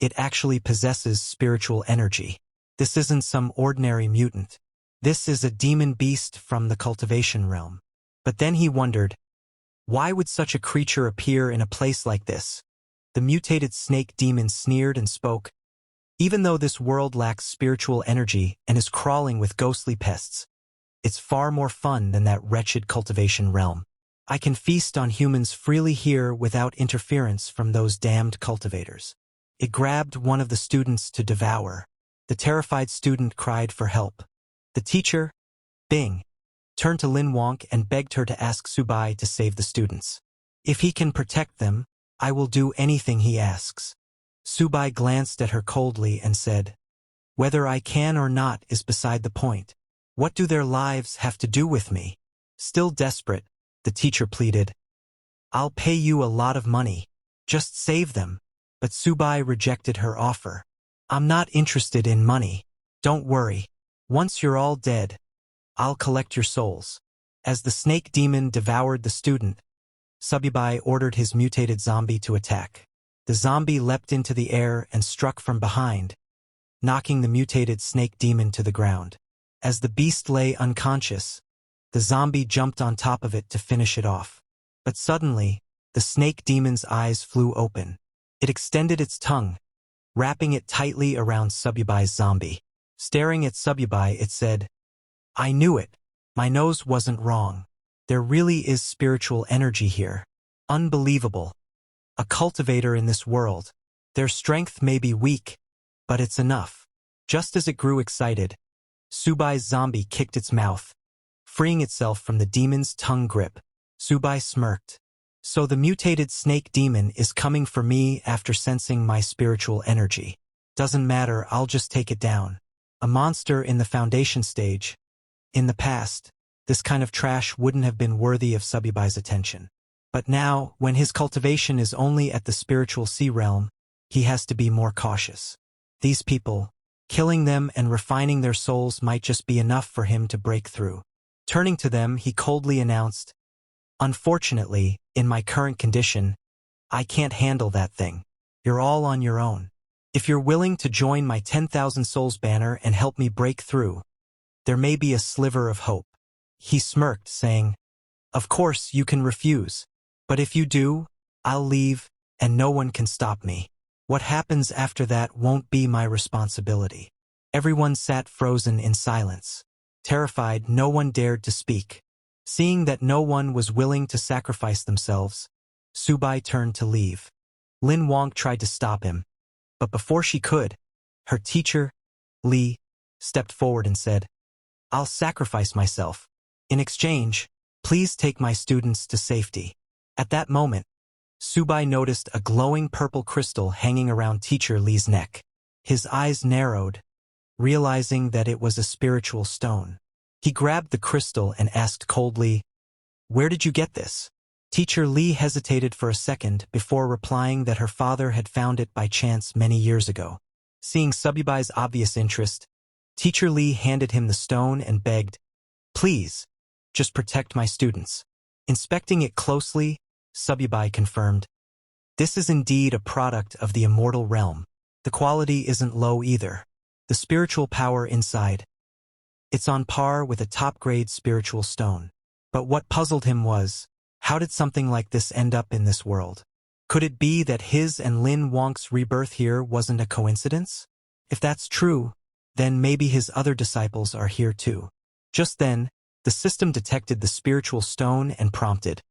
it actually possesses spiritual energy. This isn't some ordinary mutant. This is a demon beast from the cultivation realm. But then he wondered, why would such a creature appear in a place like this? The mutated snake demon sneered and spoke, "Even though this world lacks spiritual energy and is crawling with ghostly pests, it's far more fun than that wretched cultivation realm. I can feast on humans freely here without interference from those damned cultivators." It grabbed one of the students to devour. The terrified student cried for help. The teacher, Bing, turned to Lin Wonk and begged her to ask Sububi to save the students. "If he can protect them, I will do anything he asks." Sububi glanced at her coldly and said, "Whether I can or not is beside the point. What do their lives have to do with me?" Still desperate, the teacher pleaded, "I'll pay you a lot of money. Just save them." But Sububi rejected her offer. "I'm not interested in money. Don't worry. Once you're all dead, I'll collect your souls." As the snake demon devoured the student, Sububi ordered his mutated zombie to attack. The zombie leapt into the air and struck from behind, knocking the mutated snake demon to the ground. As the beast lay unconscious, the zombie jumped on top of it to finish it off. But suddenly, the snake demon's eyes flew open. It extended its tongue, wrapping it tightly around Sububi's zombie. Staring at Sububi, it said, "I knew it. My nose wasn't wrong. There really is spiritual energy here. Unbelievable. A cultivator in this world. Their strength may be weak, but it's enough." Just as it grew excited, Sububi's zombie kicked its mouth, freeing itself from the demon's tongue grip. Sububi smirked. "So the mutated snake demon is coming for me after sensing my spiritual energy. Doesn't matter, I'll just take it down. A monster in the foundation stage. In the past, this kind of trash wouldn't have been worthy of Sububi's attention. But now, when his cultivation is only at the spiritual sea realm, he has to be more cautious. These people, killing them and refining their souls might just be enough for him to break through." Turning to them, he coldly announced, "Unfortunately, in my current condition, I can't handle that thing. You're all on your own. If you're willing to join my 10,000 souls banner and help me break through, there may be a sliver of hope." He smirked, saying, "Of course you can refuse. But if you do, I'll leave, and no one can stop me. What happens after that won't be my responsibility." Everyone sat frozen in silence. Terrified, no one dared to speak. Seeing that no one was willing to sacrifice themselves, Sububi turned to leave. Lin Wonk tried to stop him, but before she could, her teacher, Li, stepped forward and said, "I'll sacrifice myself. In exchange, please take my students to safety." At that moment, Sububi noticed a glowing purple crystal hanging around teacher Li's neck. His eyes narrowed, realizing that it was a spiritual stone. He grabbed the crystal and asked coldly, "Where did you get this?" Teacher Li hesitated for a second before replying that her father had found it by chance many years ago. Seeing Sububi's obvious interest, Teacher Li handed him the stone and begged, "Please, just protect my students." Inspecting it closely, Sububi confirmed, "This is indeed a product of the immortal realm. The quality isn't low either. The spiritual power inside, it's on par with a top-grade spiritual stone." But what puzzled him was, how did something like this end up in this world? Could it be that his and Lin Wonk's rebirth here wasn't a coincidence? If that's true, then maybe his other disciples are here too. Just then, the system detected the spiritual stone and prompted,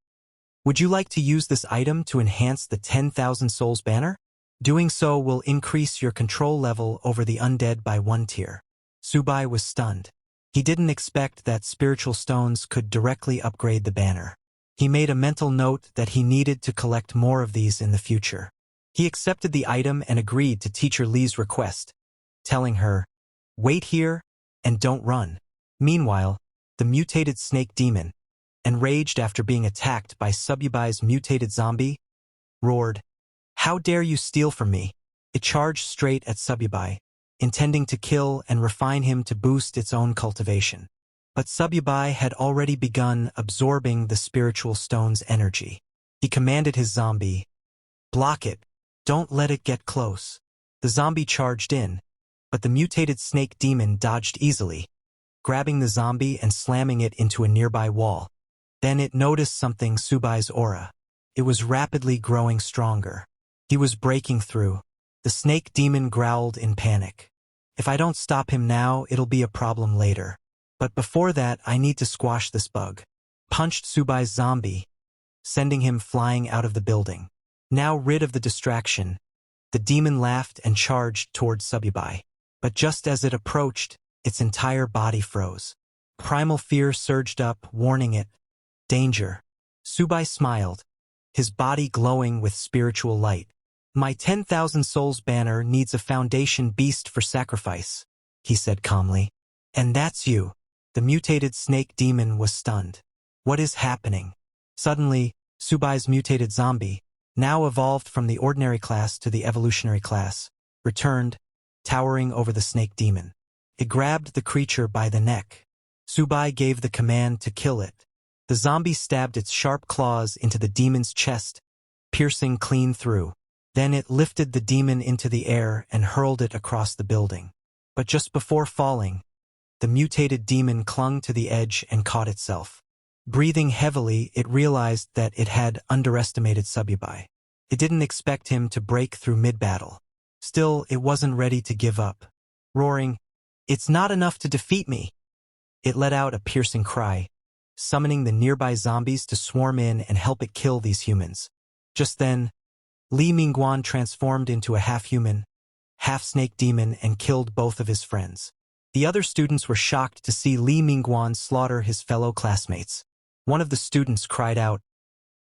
"Would you like to use this item to enhance the 10,000 souls banner? Doing so will increase your control level over the undead by 1 tier." Sububi was stunned. He didn't expect that spiritual stones could directly upgrade the banner. He made a mental note that he needed to collect more of these in the future. He accepted the item and agreed to Teacher Li's request, telling her, "Wait here and don't run." Meanwhile, the mutated snake demon, enraged after being attacked by Sububi's mutated zombie, roared, "How dare you steal from me?" It charged straight at Sububi, intending to kill and refine him to boost its own cultivation. But Sububi had already begun absorbing the spiritual stone's energy. He commanded his zombie, "Block it. Don't let it get close." The zombie charged in, but the mutated snake demon dodged easily, grabbing the zombie and slamming it into a nearby wall. Then it noticed something: Subui's aura. It was rapidly growing stronger. He was breaking through. The snake demon growled in panic. "If I don't stop him now, it'll be a problem later. But before that, I need to squash this bug." Punched Subui's zombie, sending him flying out of the building. Now rid of the distraction, the demon laughed and charged towards Sububi. But just as it approached, its entire body froze. Primal fear surged up, warning it, "Danger." Sububi smiled, his body glowing with spiritual light. "My 10,000 souls banner needs a foundation beast for sacrifice," he said calmly. "And that's you." The mutated snake demon was stunned. What is happening? Suddenly, Subui's mutated zombie, now evolved from the ordinary class to the evolutionary class, returned, towering over the snake demon. It grabbed the creature by the neck. Sububi gave the command to kill it. The zombie stabbed its sharp claws into the demon's chest, piercing clean through. Then it lifted the demon into the air and hurled it across the building. But just before falling, the mutated demon clung to the edge and caught itself. Breathing heavily, it realized that it had underestimated Sububi. It didn't expect him to break through mid-battle. Still, it wasn't ready to give up. Roaring, "It's not enough to defeat me!" It let out a piercing cry, summoning the nearby zombies to swarm in and help it kill these humans. Just then, Li Mingguan transformed into a half-human, half-snake demon and killed both of his friends. The other students were shocked to see Li Mingguan slaughter his fellow classmates. One of the students cried out,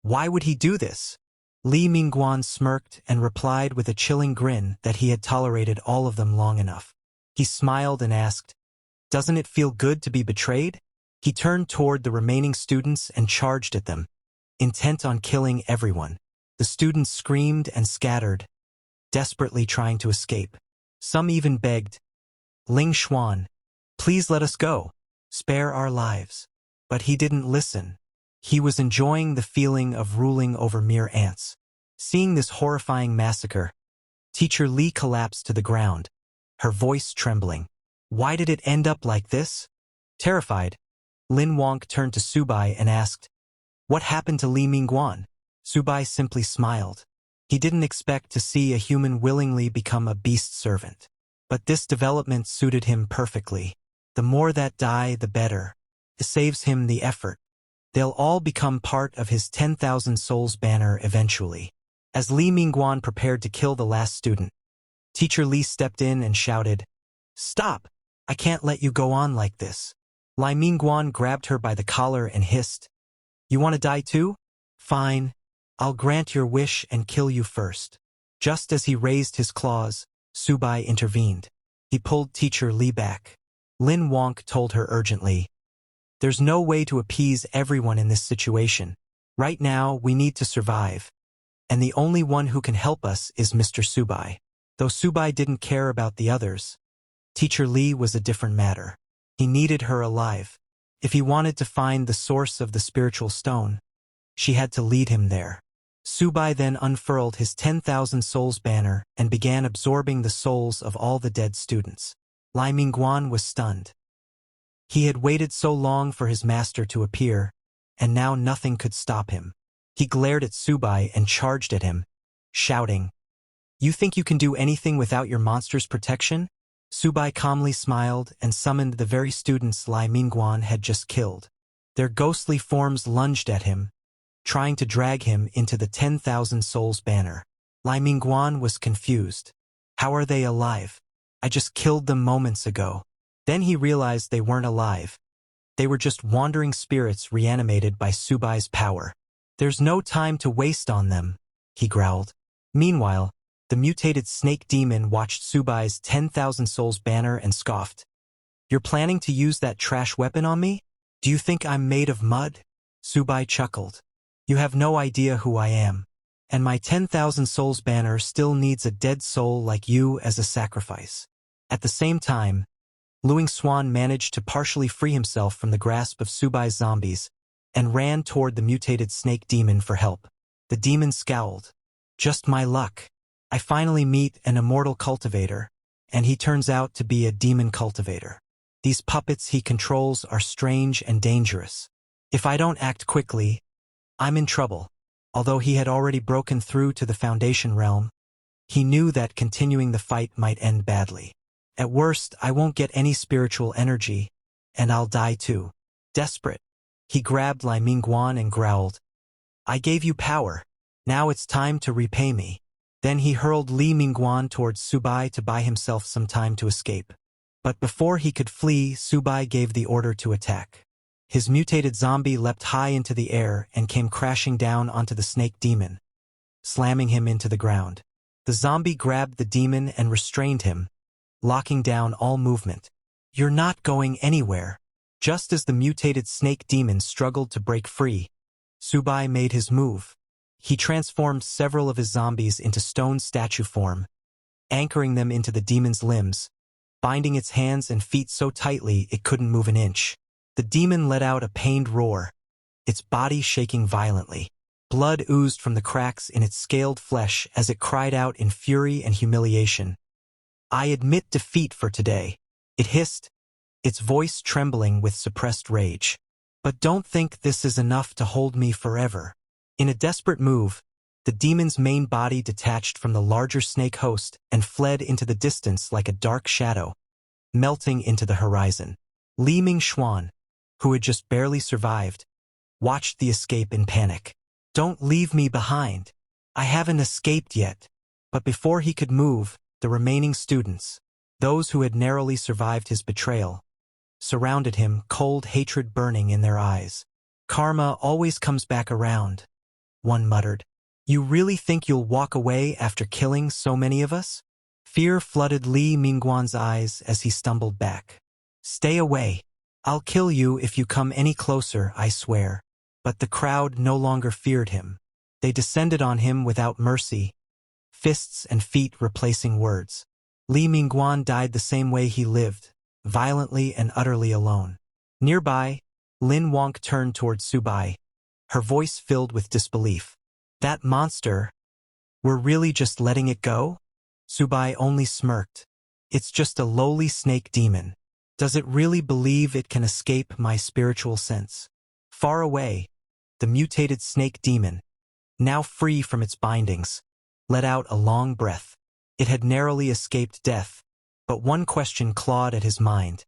"Why would he do this?" Li Mingguan smirked and replied with a chilling grin that he had tolerated all of them long enough. He smiled and asked, "Doesn't it feel good to be betrayed?" He turned toward the remaining students and charged at them, intent on killing everyone. The students screamed and scattered, desperately trying to escape. Some even begged, "Ling Xuan, please let us go. Spare our lives." But he didn't listen. He was enjoying the feeling of ruling over mere ants. Seeing this horrifying massacre, Teacher Li collapsed to the ground, her voice trembling. Why did it end up like this? Terrified, Lin Wonk turned to Sububi and asked, "What happened to Li Mingguan?" Sububi simply smiled. He didn't expect to see a human willingly become a beast servant. But this development suited him perfectly. The more that die, the better. It saves him the effort. They'll all become part of his 10,000 souls banner eventually. As Li Mingguan prepared to kill the last student, Teacher Li stepped in and shouted, "Stop! I can't let you go on like this." Li Mingguan grabbed her by the collar and hissed, "You want to die too? Fine. I'll grant your wish and kill you first." Just as he raised his claws, Sububi intervened. He pulled Teacher Li back. Lin Wonk told her urgently, "There's no way to appease everyone in this situation. Right now, we need to survive. And the only one who can help us is Mr. Sububi." Though Sububi didn't care about the others, Teacher Li was a different matter. He needed her alive. If he wanted to find the source of the spiritual stone, she had to lead him there. Sububi then unfurled his 10,000 souls banner and began absorbing the souls of all the dead students. Li Mingguan was stunned. He had waited so long for his master to appear, and now nothing could stop him. He glared at Sububi and charged at him, shouting, "You think you can do anything without your monster's protection?" Sububi calmly smiled and summoned the very students Li Mingguan had just killed. Their ghostly forms lunged at him, trying to drag him into the 10,000 souls banner. Li Mingguan was confused. How are they alive? I just killed them moments ago. Then he realized they weren't alive. They were just wandering spirits reanimated by Subui's power. There's no time to waste on them, he growled. Meanwhile, the mutated snake demon watched Subui's 10,000 souls banner and scoffed. You're planning to use that trash weapon on me? Do you think I'm made of mud? Sububi chuckled. You have no idea who I am. And my 10,000 souls banner still needs a dead soul like you as a sacrifice. At the same time, Luing Swan managed to partially free himself from the grasp of Subui's zombies and ran toward the mutated snake demon for help. The demon scowled. Just my luck. I finally meet an immortal cultivator, and he turns out to be a demon cultivator. These puppets he controls are strange and dangerous. If I don't act quickly, I'm in trouble. Although he had already broken through to the Foundation realm, he knew that continuing the fight might end badly. At worst, I won't get any spiritual energy, and I'll die too. Desperate, he grabbed Lai Mingguan and growled, I gave you power. Now it's time to repay me. Then he hurled Li Mingguan towards Sububi to buy himself some time to escape. But before he could flee, Sububi gave the order to attack. His mutated zombie leapt high into the air and came crashing down onto the snake demon, slamming him into the ground. The zombie grabbed the demon and restrained him, locking down all movement. You're not going anywhere. Just as the mutated snake demon struggled to break free, Sububi made his move. He transformed several of his zombies into stone statue form, anchoring them into the demon's limbs, binding its hands and feet so tightly it couldn't move an inch. The demon let out a pained roar, its body shaking violently. Blood oozed from the cracks in its scaled flesh as it cried out in fury and humiliation. I admit defeat for today, it hissed, its voice trembling with suppressed rage. But don't think this is enough to hold me forever. In a desperate move, the demon's main body detached from the larger snake host and fled into the distance like a dark shadow, melting into the horizon. Li Mingxuan, who had just barely survived, watched the escape in panic. Don't leave me behind. I haven't escaped yet. But before he could move, the remaining students, those who had narrowly survived his betrayal, surrounded him, cold hatred burning in their eyes. Karma always comes back around, one muttered. You really think you'll walk away after killing so many of us? Fear flooded Li Mingguan's eyes as he stumbled back. Stay away. I'll kill you if you come any closer, I swear. But the crowd no longer feared him. They descended on him without mercy, fists and feet replacing words. Li Mingguan died the same way he lived, violently and utterly alone. Nearby, Lin Wonk turned toward Sububi, her voice filled with disbelief. That monster, we're really just letting it go? Sububi only smirked. It's just a lowly snake demon. Does it really believe it can escape my spiritual sense? Far away, the mutated snake demon, now free from its bindings, let out a long breath. It had narrowly escaped death, but one question clawed at his mind.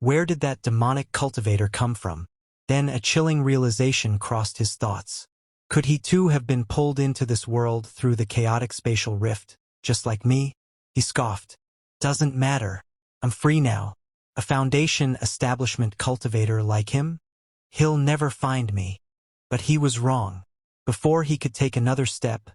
Where did that demonic cultivator come from? Then a chilling realization crossed his thoughts. Could he too have been pulled into this world through the chaotic spatial rift, just like me? He scoffed. Doesn't matter. I'm free now. A Foundation establishment cultivator like him? He'll never find me. But he was wrong. Before he could take another step,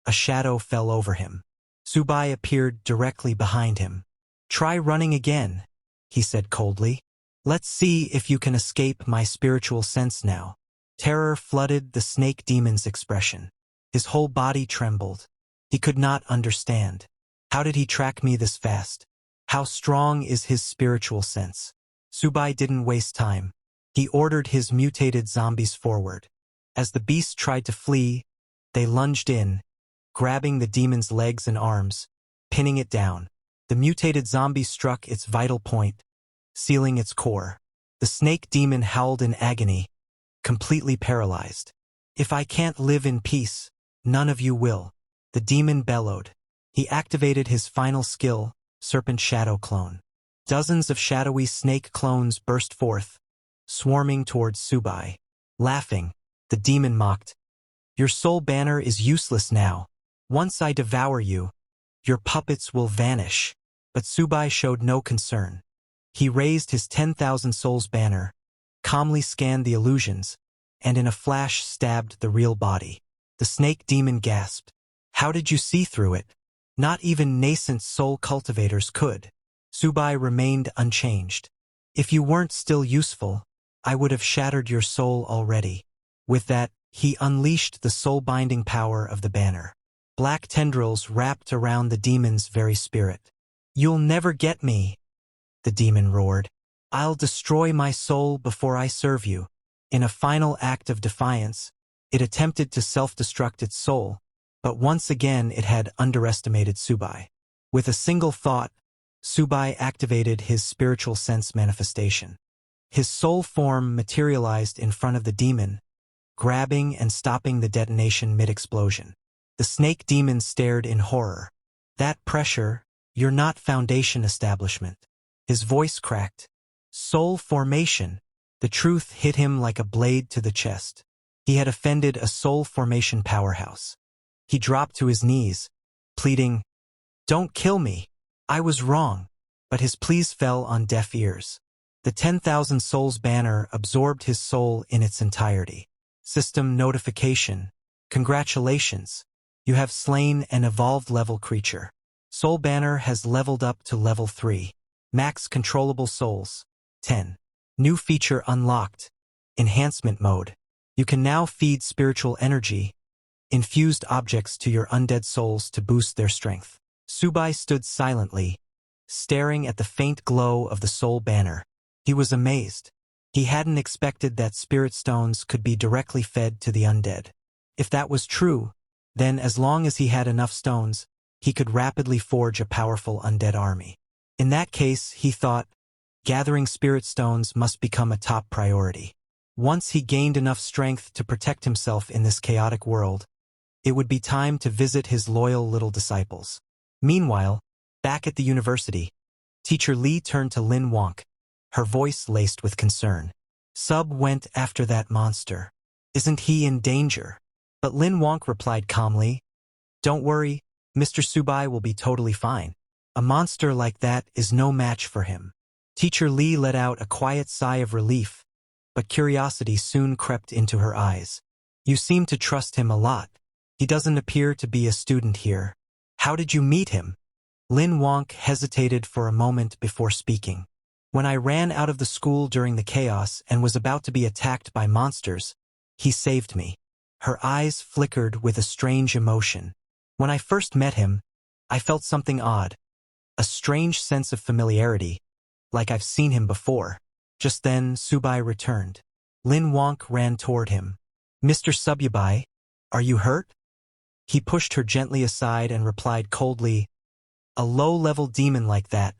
a shadow fell over him. Sububi appeared directly behind him. Try running again, he said coldly. Let's see if you can escape my spiritual sense now. Terror flooded the snake demon's expression. His whole body trembled. He could not understand. How did he track me this fast? How strong is his spiritual sense? Sububi didn't waste time. He ordered his mutated zombies forward. As the beast tried to flee, they lunged in, grabbing the demon's legs and arms, pinning it down. The mutated zombie struck its vital point, sealing its core. The snake demon howled in agony, completely paralyzed. If I can't live in peace, none of you will. The demon bellowed. He activated his final skill, Serpent Shadow Clone. Dozens of shadowy snake clones burst forth, swarming towards Sububi. Laughing, the demon mocked. Your soul banner is useless now. Once I devour you, your puppets will vanish. But Sububi showed no concern. He raised his 10,000 souls banner, calmly scanned the illusions, and in a flash stabbed the real body. The snake demon gasped. How did you see through it? Not even nascent soul cultivators could. Sububi remained unchanged. If you weren't still useful, I would have shattered your soul already. With that, He unleashed the soul-binding power of the banner. Black tendrils wrapped around the demon's very spirit. "You'll never get me," the demon roared. "I'll destroy my soul before I serve you." In a final act of defiance, it attempted to self-destruct its soul, but once again it had underestimated Sububi. With a single thought, Sububi activated his spiritual sense manifestation. His soul form materialized in front of the demon, grabbing and stopping the detonation mid-explosion. The snake demon stared in horror. "That pressure, you're not Foundation establishment." His voice cracked. "Soul formation." The truth hit him like a blade to the chest. He had offended a soul formation powerhouse. He dropped to his knees, pleading, "Don't kill me. I was wrong." But his pleas fell on deaf ears. The 10,000 Souls banner absorbed his soul in its entirety. System notification. "Congratulations. You have slain an evolved level creature. Soul banner has leveled up to level 3. Max controllable souls. 10. New feature unlocked. Enhancement mode. You can now feed spiritual energy, infused objects to your undead souls to boost their strength." Sububi stood silently, staring at the faint glow of the soul banner. He was amazed. He hadn't expected that spirit stones could be directly fed to the undead. If that was true, then as long as he had enough stones, he could rapidly forge a powerful undead army. In that case, he thought, gathering spirit stones must become a top priority. Once he gained enough strength to protect himself in this chaotic world, it would be time to visit his loyal little disciples. Meanwhile, back at the university, Teacher Lee turned to Lin Wonk, her voice laced with concern. "Sub went after that monster. Isn't he in danger?" But Lin Wonk replied calmly, "Don't worry, Mr. Sububi will be totally fine. A monster like that is no match for him." Teacher Lee let out a quiet sigh of relief, but curiosity soon crept into her eyes. "You seem to trust him a lot. He doesn't appear to be a student here. How did you meet him?" Lin Wonk hesitated for a moment before speaking. "When I ran out of the school during the chaos and was about to be attacked by monsters, he saved me." Her eyes flickered with a strange emotion. "When I first met him, I felt something odd. A strange sense of familiarity, like I've seen him before." Just then, Sububi returned. Lin Wonk ran toward him. "Mr. Sububi, are you hurt?" He pushed her gently aside and replied coldly, "A low-level demon like that.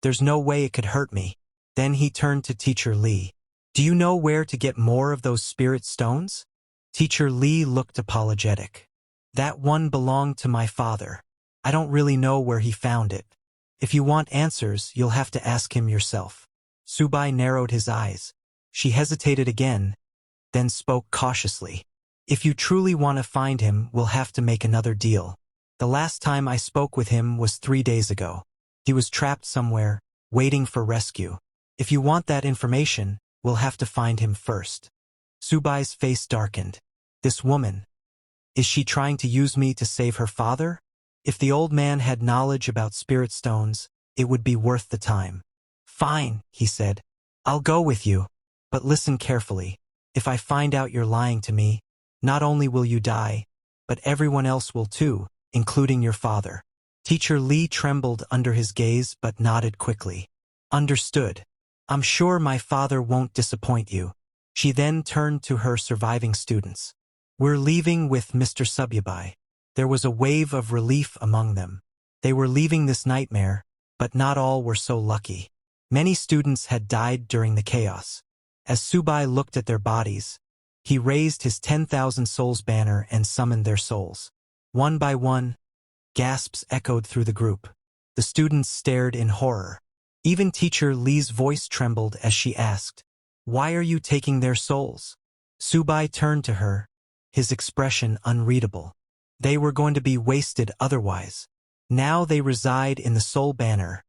There's no way it could hurt me." Then he turned to Teacher Lee. "Do you know where to get more of those spirit stones?" Teacher Lee looked apologetic. "That one belonged to my father. I don't really know where he found it. If you want answers, you'll have to ask him yourself." Sububi narrowed his eyes. She hesitated again, then spoke cautiously. "If you truly want to find him, we'll have to make another deal. The last time I spoke with him was 3 days ago. He was trapped somewhere, waiting for rescue. If you want that information, we'll have to find him first." Sububi's face darkened. "This woman, is she trying to use me to save her father? If the old man had knowledge about spirit stones, it would be worth the time." "Fine," he said. "I'll go with you. But listen carefully. If I find out you're lying to me, not only will you die, but everyone else will too, including your father." Teacher Lee trembled under his gaze but nodded quickly. "Understood. I'm sure my father won't disappoint you." She then turned to her surviving students. "We're leaving with Mr. Sububi." There was a wave of relief among them. They were leaving this nightmare, but not all were so lucky. Many students had died during the chaos. As Sububi looked at their bodies, he raised his 10,000 souls banner and summoned their souls. One by one, gasps echoed through the group. The students stared in horror. Even Teacher Lee's voice trembled as she asked, "Why are you taking their souls?" Sububi turned to her, his expression unreadable. "They were going to be wasted otherwise. Now they reside in the soul banner,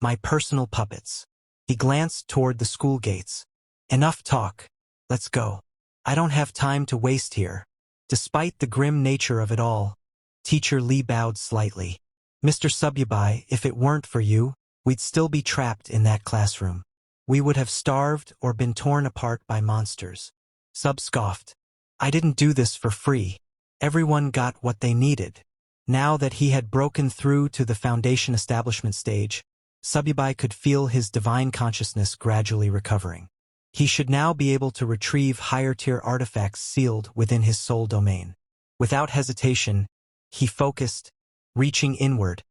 my personal puppets." He glanced toward the school gates. "Enough talk. Let's go. I don't have time to waste here." Despite the grim nature of it all, Teacher Lee bowed slightly. "Mr. Sububi, if it weren't for you, we'd still be trapped in that classroom. We would have starved or been torn apart by monsters." Sub scoffed. I didn't do this for free. Everyone got what they needed. Now that he had broken through to the foundation establishment stage, Sububi could feel his divine consciousness gradually recovering. He should now be able to retrieve higher-tier artifacts sealed within his soul domain. Without hesitation, he focused, reaching inward,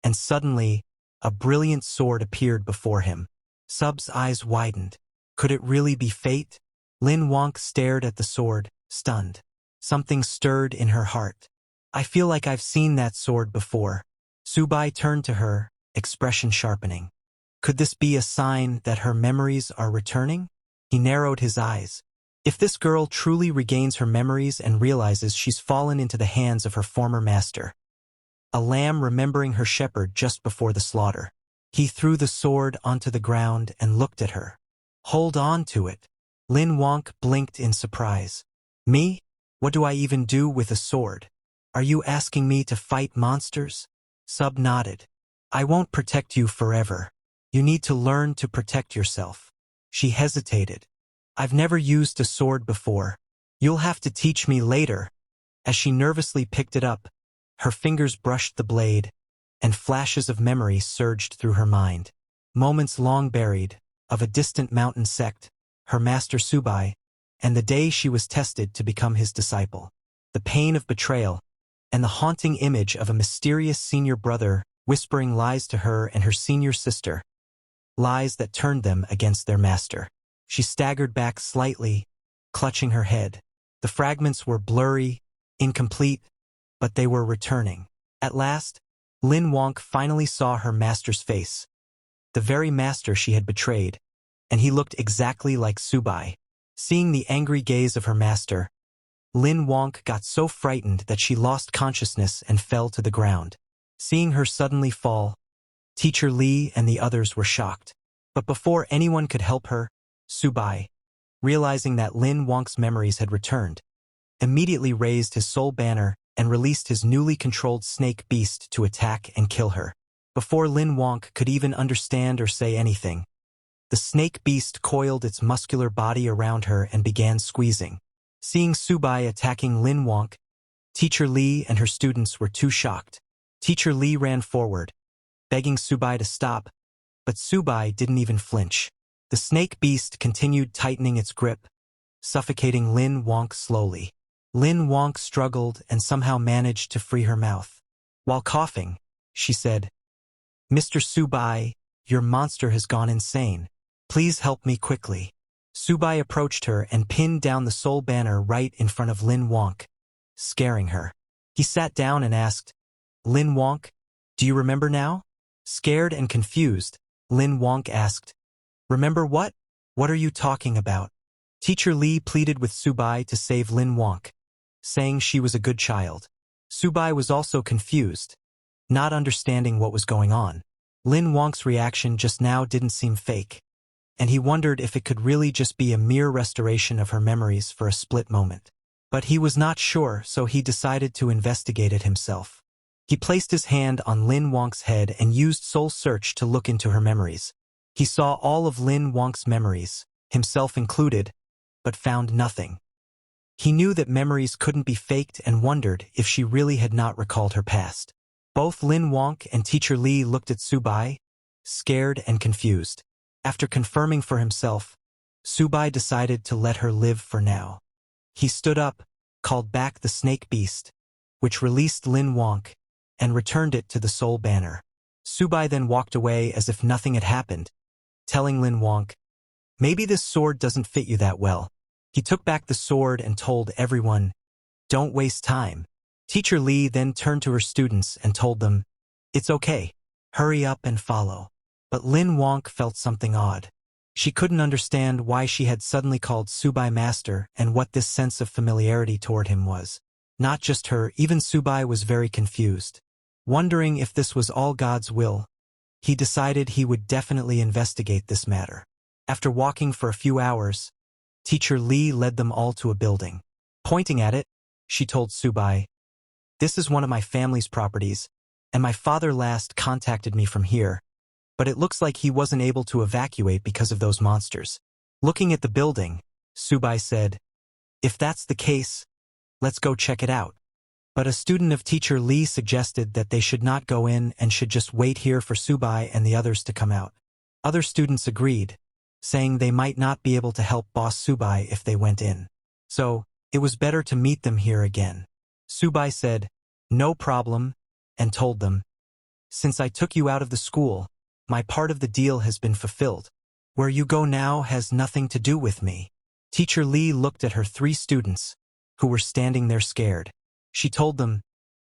and suddenly, a brilliant sword appeared before him. Sub's eyes widened. Could it really be fate? Lin Wonk stared at the sword, stunned. Something stirred in her heart. I feel like I've seen that sword before. Sububi turned to her, expression sharpening. Could this be a sign that her memories are returning? He narrowed his eyes. If this girl truly regains her memories and realizes she's fallen into the hands of her former master. A lamb remembering her shepherd just before the slaughter. He threw the sword onto the ground and looked at her. Hold on to it. Lin Wonk blinked in surprise. Me? What do I even do with a sword? Are you asking me to fight monsters? Sub nodded. I won't protect you forever. You need to learn to protect yourself. She hesitated. I've never used a sword before. You'll have to teach me later. As she nervously picked it up, her fingers brushed the blade, and flashes of memory surged through her mind. Moments long buried, of a distant mountain sect, her master Sububi, and the day she was tested to become his disciple. The pain of betrayal, and the haunting image of a mysterious senior brother whispering lies to her and her senior sister. Lies that turned them against their master. She staggered back slightly, clutching her head. The fragments were blurry, incomplete, but they were returning. At last, Lin Wonk finally saw her master's face. The very master she had betrayed, and he looked exactly like Sububi. Seeing the angry gaze of her master, Lin Wonk got so frightened that she lost consciousness and fell to the ground. Seeing her suddenly fall, Teacher Li and the others were shocked. But before anyone could help her, Sububi, realizing that Lin Wonk's memories had returned, immediately raised his soul banner and released his newly controlled snake beast to attack and kill her. Before Lin Wonk could even understand or say anything, the snake beast coiled its muscular body around her and began squeezing. Seeing Sububi attacking Lin Wonk, Teacher Li and her students were too shocked. Teacher Li ran forward, begging Sububi to stop, but Sububi didn't even flinch. The snake beast continued tightening its grip, suffocating Lin Wonk slowly. Lin Wonk struggled and somehow managed to free her mouth. While coughing, she said, Mr. Sububi, your monster has gone insane. Please help me quickly. Sububi approached her and pinned down the soul banner right in front of Lin Wonk, scaring her. He sat down and asked, Lin Wonk, do you remember now? Scared and confused, Lin Wonk asked, Remember what? What are you talking about? Teacher Li pleaded with Sububi to save Lin Wonk, saying she was a good child. Sububi was also confused, not understanding what was going on. Lin Wonk's reaction just now didn't seem fake, and he wondered if it could really just be a mere restoration of her memories for a split moment. But he was not sure, so he decided to investigate it himself. He placed his hand on Lin Wonk's head and used Soul Search to look into her memories. He saw all of Lin Wonk's memories, himself included, but found nothing. He knew that memories couldn't be faked and wondered if she really had not recalled her past. Both Lin Wonk and Teacher Li looked at Sububi, scared and confused. After confirming for himself, Sububi decided to let her live for now. He stood up, called back the snake beast, which released Lin Wonk, and returned it to the soul banner. Sububi then walked away as if nothing had happened, telling Lin Wonk, maybe this sword doesn't fit you that well. He took back the sword and told everyone, don't waste time. Teacher Li then turned to her students and told them, it's okay, hurry up and follow. But Lin Wonk felt something odd. She couldn't understand why she had suddenly called Sububi master and what this sense of familiarity toward him was. Not just her, even Sububi was very confused. Wondering if this was all God's will, he decided he would definitely investigate this matter. After walking for a few hours, Teacher Li led them all to a building. Pointing at it, she told Sububi, this is one of my family's properties, and my father last contacted me from here, but it looks like he wasn't able to evacuate because of those monsters. Looking at the building, Sububi said, If that's the case, let's go check it out. But a student of teacher Lee suggested that they should not go in and should just wait here for Subai and the others to come out. Other students agreed, saying they might not be able to help Boss Subai if they went in. So, it was better to meet them here again. Subai said, "No problem," and told them, "Since I took you out of the school, my part of the deal has been fulfilled. Where you go now has nothing to do with me." Teacher Lee looked at her 3 students, who were standing there scared. She told them,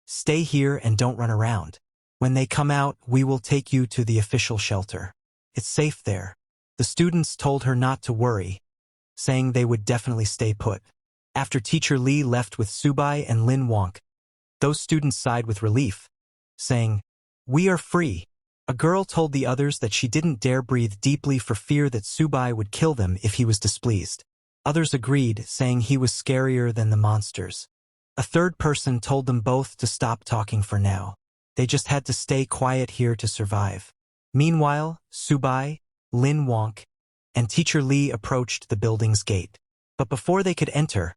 "Stay here and don't run around. When they come out, we will take you to the official shelter. It's safe there." The students told her not to worry, saying they would definitely stay put. After Teacher Lee left with Subai and Lin Wonk, those students sighed with relief, saying, "We are free." A girl told the others that she didn't dare breathe deeply for fear that Subai would kill them if he was displeased. Others agreed, saying he was scarier than the monsters. A third person told them both to stop talking for now. They just had to stay quiet here to survive. Meanwhile, Subai, Lin Wonk, and Teacher Lee approached the building's gate. But before they could enter,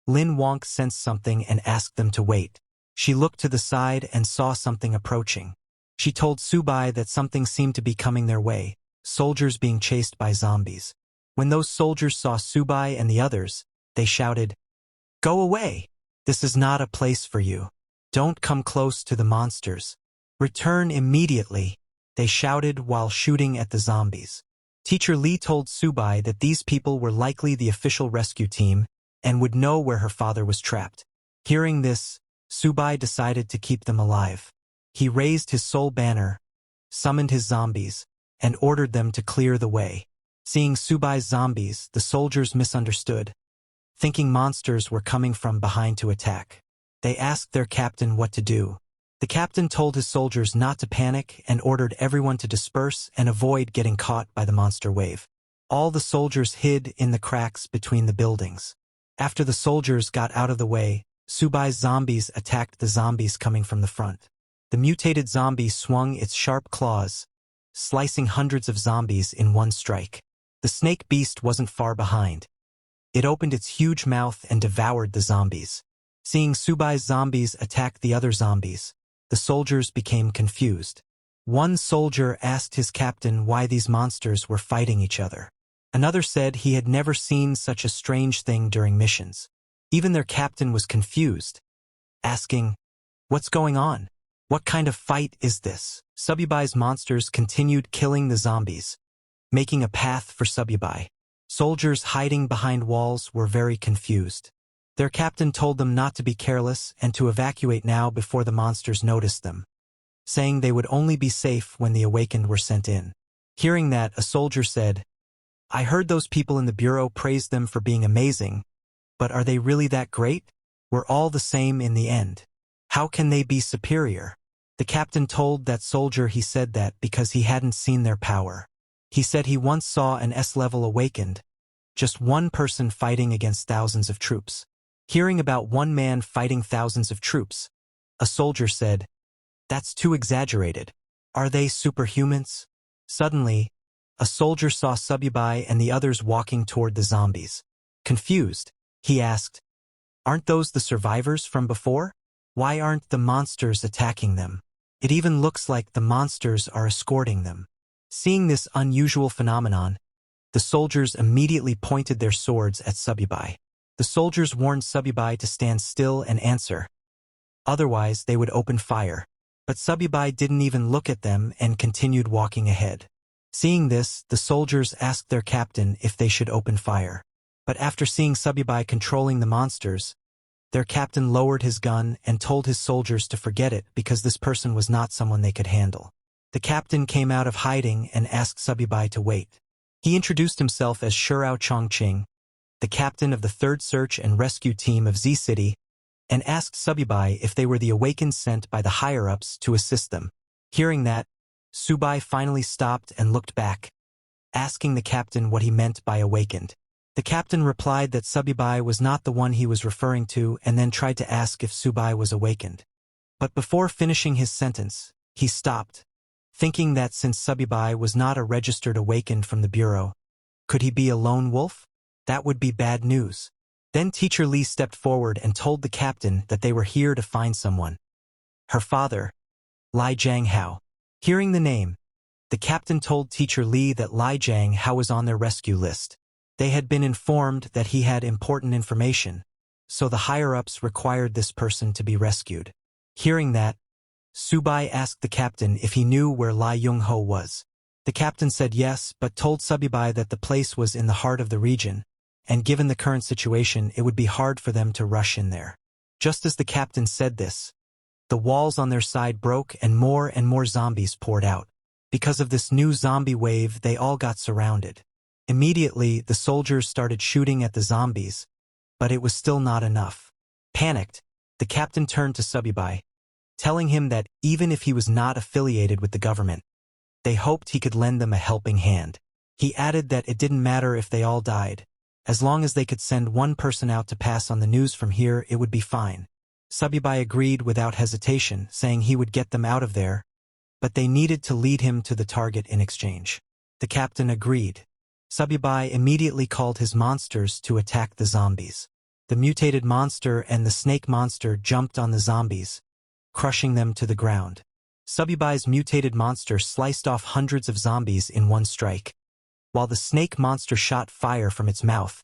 Lin Wonk sensed something and asked them to wait. She looked to the side and saw something approaching. She told Subai that something seemed to be coming their way, soldiers being chased by zombies. When those soldiers saw Subai and the others, they shouted, "Go away! This is not a place for you. Don't come close to the monsters. Return immediately," they shouted while shooting at the zombies. Teacher Lee told Subai that these people were likely the official rescue team and would know where her father was trapped. Hearing this, Subai decided to keep them alive. He raised his soul banner, summoned his zombies, and ordered them to clear the way. Seeing Subai's zombies, the soldiers misunderstood, thinking monsters were coming from behind to attack. They asked their captain what to do. The captain told his soldiers not to panic and ordered everyone to disperse and avoid getting caught by the monster wave. All the soldiers hid in the cracks between the buildings. After the soldiers got out of the way, Subai's zombies attacked the zombies coming from the front. The mutated zombie swung its sharp claws, slicing hundreds of zombies in one strike. The snake beast wasn't far behind. It opened its huge mouth and devoured the zombies. Seeing Subai's zombies attack the other zombies, the soldiers became confused. One soldier asked his captain why these monsters were fighting each other. Another said he had never seen such a strange thing during missions. Even their captain was confused, asking, "What's going on? What kind of fight is this?" Sububai's monsters continued killing the zombies, making a path for Sububi. Soldiers hiding behind walls were very confused. Their captain told them not to be careless and to evacuate now before the monsters noticed them, saying they would only be safe when the awakened were sent in. Hearing that, a soldier said, "I heard those people in the bureau praise them for being amazing, but are they really that great? We're all the same in the end. How can they be superior?" The captain told that soldier he said that because he hadn't seen their power. He said he once saw an S-level awakened, just one person fighting against thousands of troops. Hearing about one man fighting thousands of troops, a soldier said, "That's too exaggerated. Are they superhumans?" Suddenly, a soldier saw Sububi and the others walking toward the zombies. Confused, he asked, "Aren't those the survivors from before? Why aren't the monsters attacking them? It even looks like the monsters are escorting them." Seeing this unusual phenomenon, the soldiers immediately pointed their swords at Sububi. The soldiers warned Sububi to stand still and answer. Otherwise, they would open fire. But Sububi didn't even look at them and continued walking ahead. Seeing this, the soldiers asked their captain if they should open fire. But after seeing Sububi controlling the monsters, their captain lowered his gun and told his soldiers to forget it because this person was not someone they could handle. The captain came out of hiding and asked Sububi to wait. He introduced himself as Shurao Chongqing, the captain of the 3rd Search and Rescue Team of Z-City, and asked Sububi if they were the Awakens sent by the higher-ups to assist them. Hearing that, Subai finally stopped and looked back, asking the captain what he meant by awakened. The captain replied that Sububi was not the one he was referring to and then tried to ask if Subai was awakened. But before finishing his sentence, he stopped, thinking that since Sububi was not a registered awakened from the bureau, could he be a lone wolf? That would be bad news. Then Teacher Lee stepped forward and told the captain that they were here to find someone. Her father, Lai Jiang Hao. Hearing the name, the captain told Teacher Lee that Lai Jiang Hao was on their rescue list. They had been informed that he had important information, so the higher-ups required this person to be rescued. Hearing that, Sububi asked the captain if he knew where Lai Yung-ho was. The captain said yes, but told Sububi that the place was in the heart of the region, and given the current situation, it would be hard for them to rush in there. Just as the captain said this, the walls on their side broke and more zombies poured out. Because of this new zombie wave, they all got surrounded. Immediately, the soldiers started shooting at the zombies, but it was still not enough. Panicked, the captain turned to Sububi, telling him that even if he was not affiliated with the government, they hoped he could lend them a helping hand. He added that it didn't matter if they all died. As long as they could send one person out to pass on the news from here, it would be fine. Sububi agreed without hesitation, saying he would get them out of there, but they needed to lead him to the target in exchange. The captain agreed. Sububi immediately called his monsters to attack the zombies. The mutated monster and the snake monster jumped on the zombies, crushing them to the ground. Sububi's mutated monster sliced off hundreds of zombies in one strike, while the snake monster shot fire from its mouth,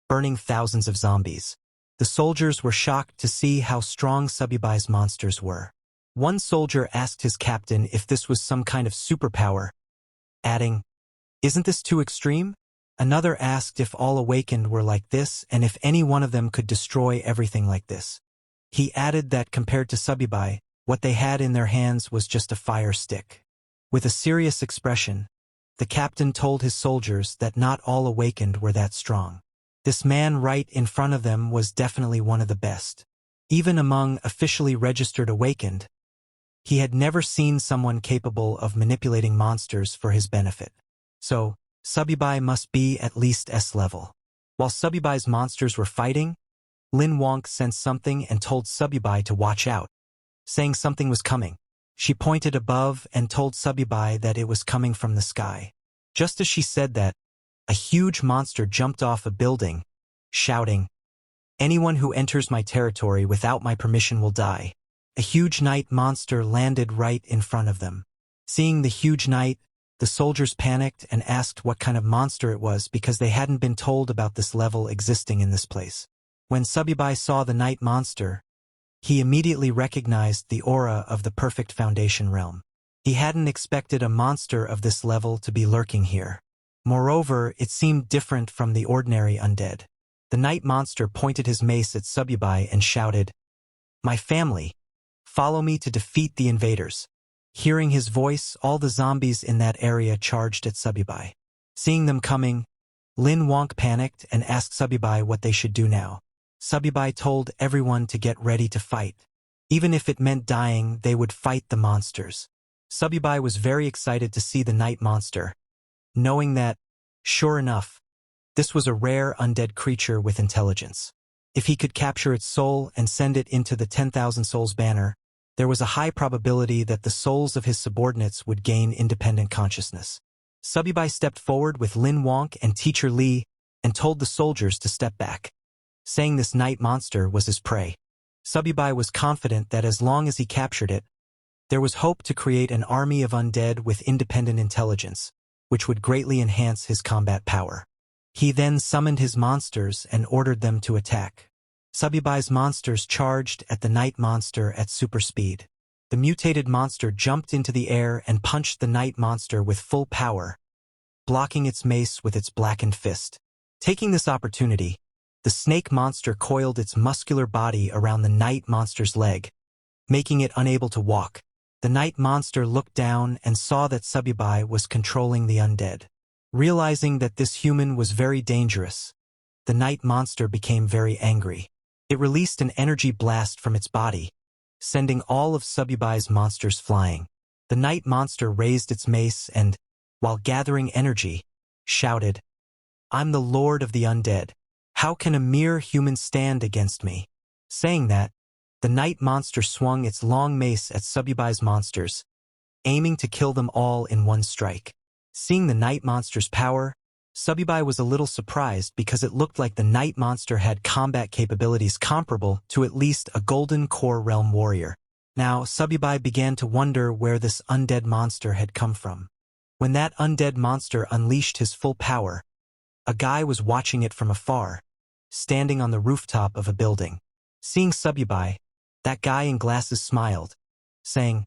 burning thousands of zombies. The soldiers were shocked to see how strong Sububi's monsters were. One soldier asked his captain if this was some kind of superpower, adding, "Isn't this too extreme?" Another asked if all awakened were like this and if any one of them could destroy everything like this. He added that compared to Sububi, what they had in their hands was just a fire stick. With a serious expression, the captain told his soldiers that not all awakened were that strong. This man right in front of them was definitely one of the best. Even among officially registered awakened, he had never seen someone capable of manipulating monsters for his benefit. So, Sububi must be at least S level. While Sububi's monsters were fighting, Lin Wonk sensed something and told Sububi to watch out, saying something was coming. She pointed above and told Sububi that it was coming from the sky. Just as she said that, a huge monster jumped off a building, shouting, "Anyone who enters my territory without my permission will die." A huge night monster landed right in front of them. Seeing the huge night, the soldiers panicked and asked what kind of monster it was because they hadn't been told about this level existing in this place. When Sububi saw the night monster, he immediately recognized the aura of the perfect foundation realm. He hadn't expected a monster of this level to be lurking here. Moreover, it seemed different from the ordinary undead. The night monster pointed his mace at Sububi and shouted, "My family, follow me to defeat the invaders." Hearing his voice, all the zombies in that area charged at Sububi. Seeing them coming, Lin Wonk panicked and asked Sububi what they should do now. Sububi told everyone to get ready to fight. Even if it meant dying, they would fight the monsters. Sububi was very excited to see the night monster, knowing that, sure enough, this was a rare undead creature with intelligence. If he could capture its soul and send it into the 10,000 souls banner, there was a high probability that the souls of his subordinates would gain independent consciousness. Sububi stepped forward with Lin Wonk and Teacher Lee and told the soldiers to step back, saying this night monster was his prey. Sububi was confident that as long as he captured it, there was hope to create an army of undead with independent intelligence, which would greatly enhance his combat power. He then summoned his monsters and ordered them to attack. Sububi's monsters charged at the night monster at super speed. The mutated monster jumped into the air and punched the night monster with full power, blocking its mace with its blackened fist. Taking this opportunity, the snake monster coiled its muscular body around the night monster's leg, making it unable to walk. The night monster looked down and saw that Sububi was controlling the undead. Realizing that this human was very dangerous, the night monster became very angry. It released an energy blast from its body, sending all of Sububi's monsters flying. The night monster raised its mace and, while gathering energy, shouted, "I'm the lord of the undead. How can a mere human stand against me?" Saying that, the night monster swung its long mace at Sububi's monsters, aiming to kill them all in one strike. Seeing the night monster's power, Sububi was a little surprised because it looked like the night monster had combat capabilities comparable to at least a golden core realm warrior. Now, Sububi began to wonder where this undead monster had come from. When that undead monster unleashed his full power, a guy was watching it from afar, standing on the rooftop of a building. Seeing Sububi, that guy in glasses smiled, saying,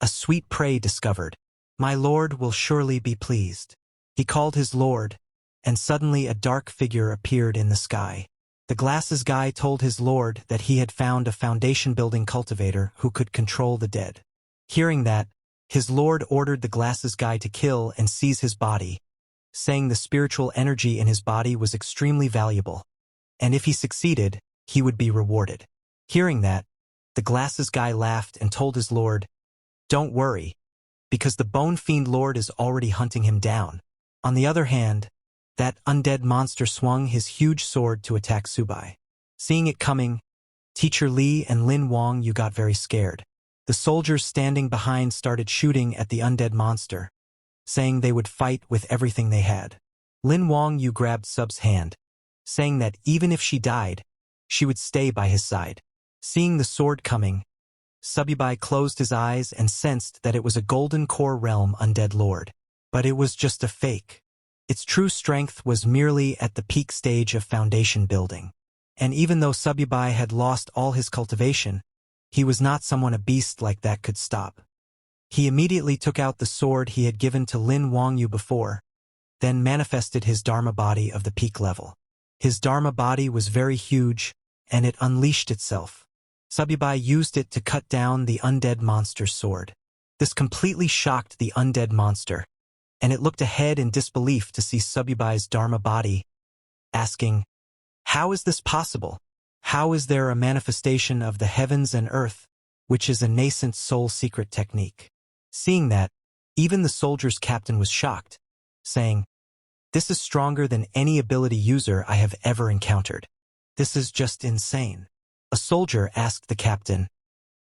"A sweet prey discovered. My lord will surely be pleased." He called his lord, and suddenly a dark figure appeared in the sky. The glasses guy told his lord that he had found a foundation-building cultivator who could control the dead. Hearing that, his lord ordered the glasses guy to kill and seize his body, saying the spiritual energy in his body was extremely valuable, and if he succeeded, he would be rewarded. Hearing that, the glasses guy laughed and told his lord, "Don't worry, because the Bone Fiend Lord is already hunting him down." On the other hand, that undead monster swung his huge sword to attack Sububi. Seeing it coming, Teacher Lee and Lin Wonk got very scared. The soldiers standing behind started shooting at the undead monster, saying they would fight with everything they had. Lin Wonk grabbed Sub's hand, saying that even if she died, she would stay by his side. Seeing the sword coming, Sububi closed his eyes and sensed that it was a golden core realm undead lord. But it was just a fake. Its true strength was merely at the peak stage of foundation building. And even though Sububi had lost all his cultivation, he was not someone a beast like that could stop. He immediately took out the sword he had given to Lin Wonk before, then manifested his Dharma body of the peak level. His Dharma body was very huge, and it unleashed itself. Sububi used it to cut down the undead monster's sword. This completely shocked the undead monster, and it looked ahead in disbelief to see Sububi's Dharma body, asking, "How is this possible? How is there a manifestation of the heavens and earth, which is a nascent soul secret technique?" Seeing that, even the soldier's captain was shocked, saying, "This is stronger than any ability user I have ever encountered. This is just insane." A soldier asked the captain,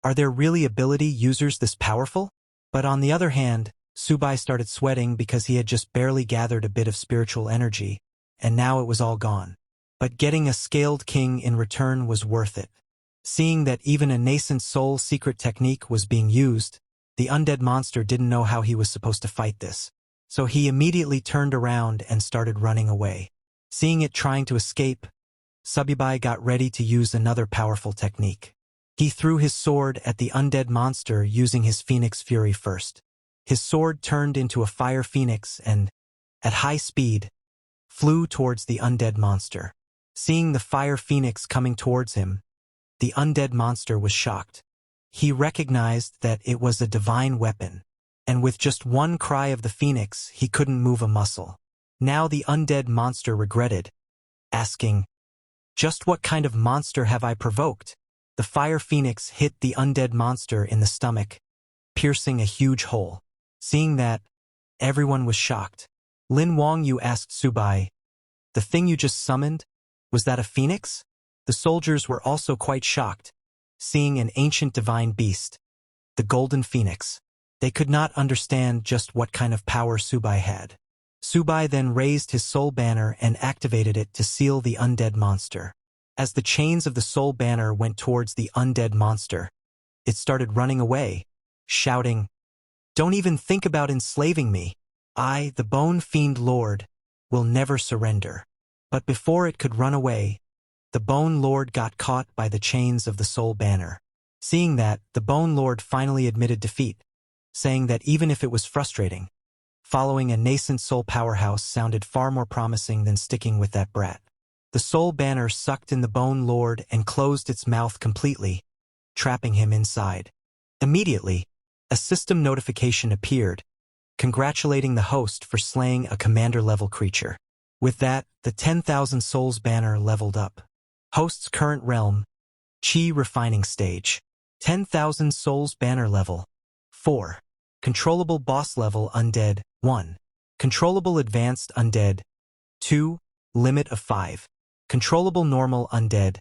"Are there really ability users this powerful?" But on the other hand, Sububi started sweating because he had just barely gathered a bit of spiritual energy, and now it was all gone. But getting a scaled king in return was worth it. Seeing that even a nascent soul secret technique was being used, the undead monster didn't know how he was supposed to fight this. So he immediately turned around and started running away. Seeing it trying to escape, Sububi got ready to use another powerful technique. He threw his sword at the undead monster using his Phoenix Fury first. His sword turned into a fire phoenix and, at high speed, flew towards the undead monster. Seeing the fire phoenix coming towards him, the undead monster was shocked. He recognized that it was a divine weapon, and with just one cry of the phoenix, he couldn't move a muscle. Now the undead monster regretted, asking, "Just what kind of monster have I provoked?" The fire phoenix hit the undead monster in the stomach, piercing a huge hole. Seeing that, everyone was shocked. Lin Wonk asked Sububi, "The thing you just summoned, was that a phoenix?" The soldiers were also quite shocked, seeing an ancient divine beast, the golden phoenix. They could not understand just what kind of power Sububi had. Sububi then raised his soul banner and activated it to seal the undead monster. As the chains of the soul banner went towards the undead monster, it started running away, shouting, "Don't even think about enslaving me. I, the Bone Fiend Lord, will never surrender." But before it could run away, the Bone Lord got caught by the chains of the soul banner. Seeing that, the Bone Lord finally admitted defeat, saying that even if it was frustrating, following a nascent soul powerhouse sounded far more promising than sticking with that brat. The soul banner sucked in the Bone Lord and closed its mouth completely, trapping him inside. Immediately, a system notification appeared, congratulating the host for slaying a commander-level creature. With that, the 10,000 Souls banner leveled up. Host's current realm, Chi Refining Stage. 10,000 Souls banner level. 4. Controllable boss level undead, 1. Controllable advanced undead, 2. Limit of 5. Controllable normal undead,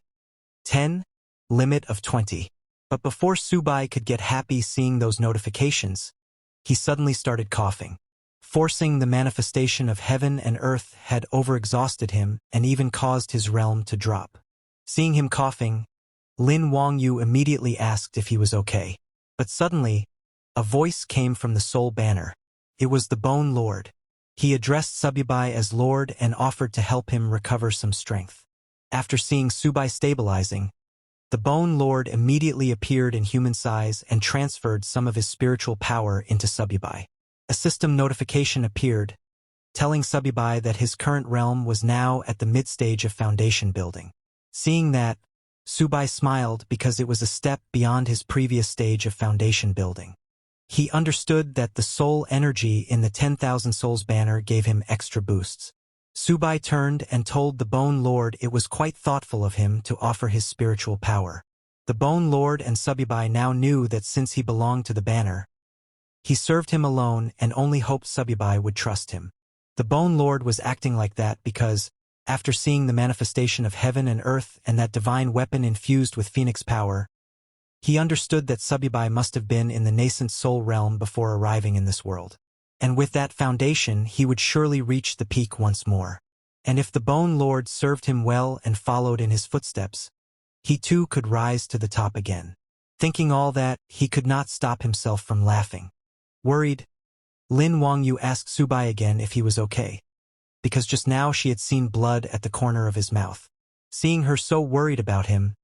10. Limit of 20. But before Sububi could get happy seeing those notifications, he suddenly started coughing. Forcing the manifestation of heaven and earth had overexhausted him and even caused his realm to drop. Seeing him coughing, Lin Wonk immediately asked if he was okay. But suddenly, a voice came from the Soul Banner. It was the Bone Lord. He addressed Sububi as Lord and offered to help him recover some strength. After seeing Sububi stabilizing, the Bone Lord immediately appeared in human size and transferred some of his spiritual power into Sububi. A system notification appeared, telling Sububi that his current realm was now at the mid-stage of foundation building. Seeing that, Sububi smiled because it was a step beyond his previous stage of foundation building. He understood that the soul energy in the 10,000 Souls banner gave him extra boosts. Sububi turned and told the Bone Lord it was quite thoughtful of him to offer his spiritual power. The Bone Lord and Sububi now knew that since he belonged to the banner, he served him alone and only hoped Sububi would trust him. The Bone Lord was acting like that because, after seeing the manifestation of heaven and earth and that divine weapon infused with phoenix power, he understood that Sububi must have been in the nascent soul realm before arriving in this world. And with that foundation he would surely reach the peak once more. And if the Bone Lord served him well and followed in his footsteps, he too could rise to the top again. Thinking all that, he could not stop himself from laughing. Worried, Lin Wonk asked Sububi again if he was okay, because just now she had seen blood at the corner of his mouth. Seeing her so worried about him,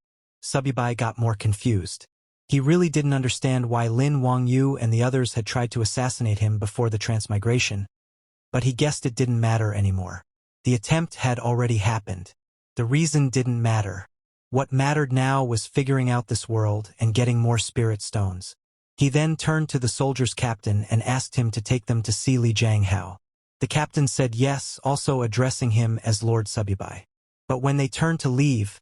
Sububi got more confused. He really didn't understand why Lin Wonk and the others had tried to assassinate him before the transmigration, but he guessed it didn't matter anymore. The attempt had already happened. The reason didn't matter. What mattered now was figuring out this world and getting more spirit stones. He then turned to the soldier's captain and asked him to take them to see Li Jianghao. The captain said yes, also addressing him as Lord Sububi. But when they turned to leave,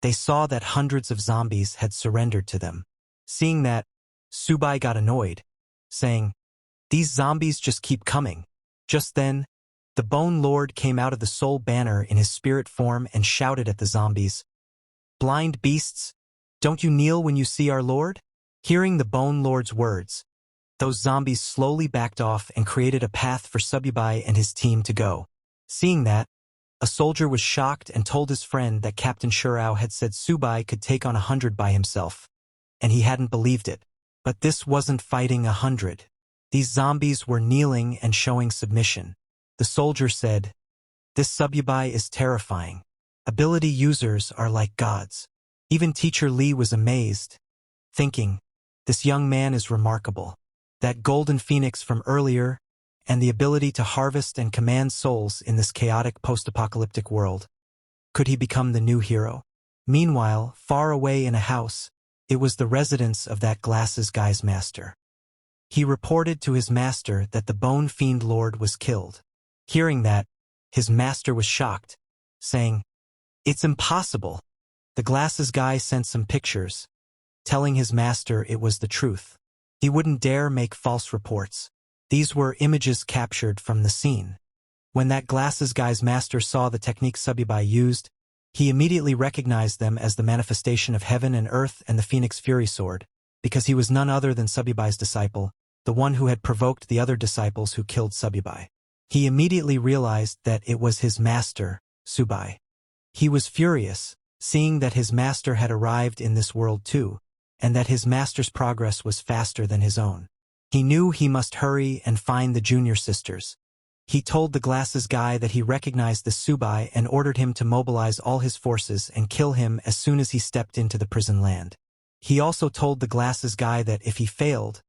they saw that hundreds of zombies had surrendered to them. Seeing that, Sububi got annoyed, saying, "These zombies just keep coming." Just then, the Bone Lord came out of the Soul Banner in his spirit form and shouted at the zombies, "Blind beasts, don't you kneel when you see our Lord?" Hearing the Bone Lord's words, those zombies slowly backed off and created a path for Sububi and his team to go. Seeing that, a soldier was shocked and told his friend that Captain Shurao had said Sububi could take on 100 by himself, and he hadn't believed it. But this wasn't fighting 100. These zombies were kneeling and showing submission. The soldier said, "This Sububi is terrifying. Ability users are like gods." Even Teacher Li was amazed, thinking, "This young man is remarkable. That golden phoenix from earlier, and the ability to harvest and command souls in this chaotic post-apocalyptic world. Could he become the new hero?" Meanwhile, far away in a house, it was the residence of that glasses guy's master. He reported to his master that the Bone Fiend Lord was killed. Hearing that, his master was shocked, saying, "It's impossible." The glasses guy sent some pictures, telling his master it was the truth. He wouldn't dare make false reports. These were images captured from the scene. When that glasses guy's master saw the technique Sububi used, he immediately recognized them as the manifestation of heaven and earth and the Phoenix Fury Sword, because he was none other than Sububi's disciple, the one who had provoked the other disciples who killed Sububi. He immediately realized that it was his master, Sububi. He was furious, seeing that his master had arrived in this world too, and that his master's progress was faster than his own. He knew he must hurry and find the junior sisters. He told the glasses guy that he recognized the Sububi and ordered him to mobilize all his forces and kill him as soon as he stepped into the prison land. He also told the glasses guy that if he failed,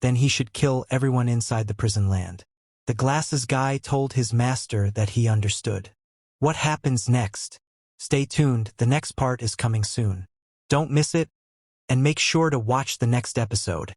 then he should kill everyone inside the prison land. The glasses guy told his master that he understood. What happens next? Stay tuned, the next part is coming soon. Don't miss it, and make sure to watch the next episode.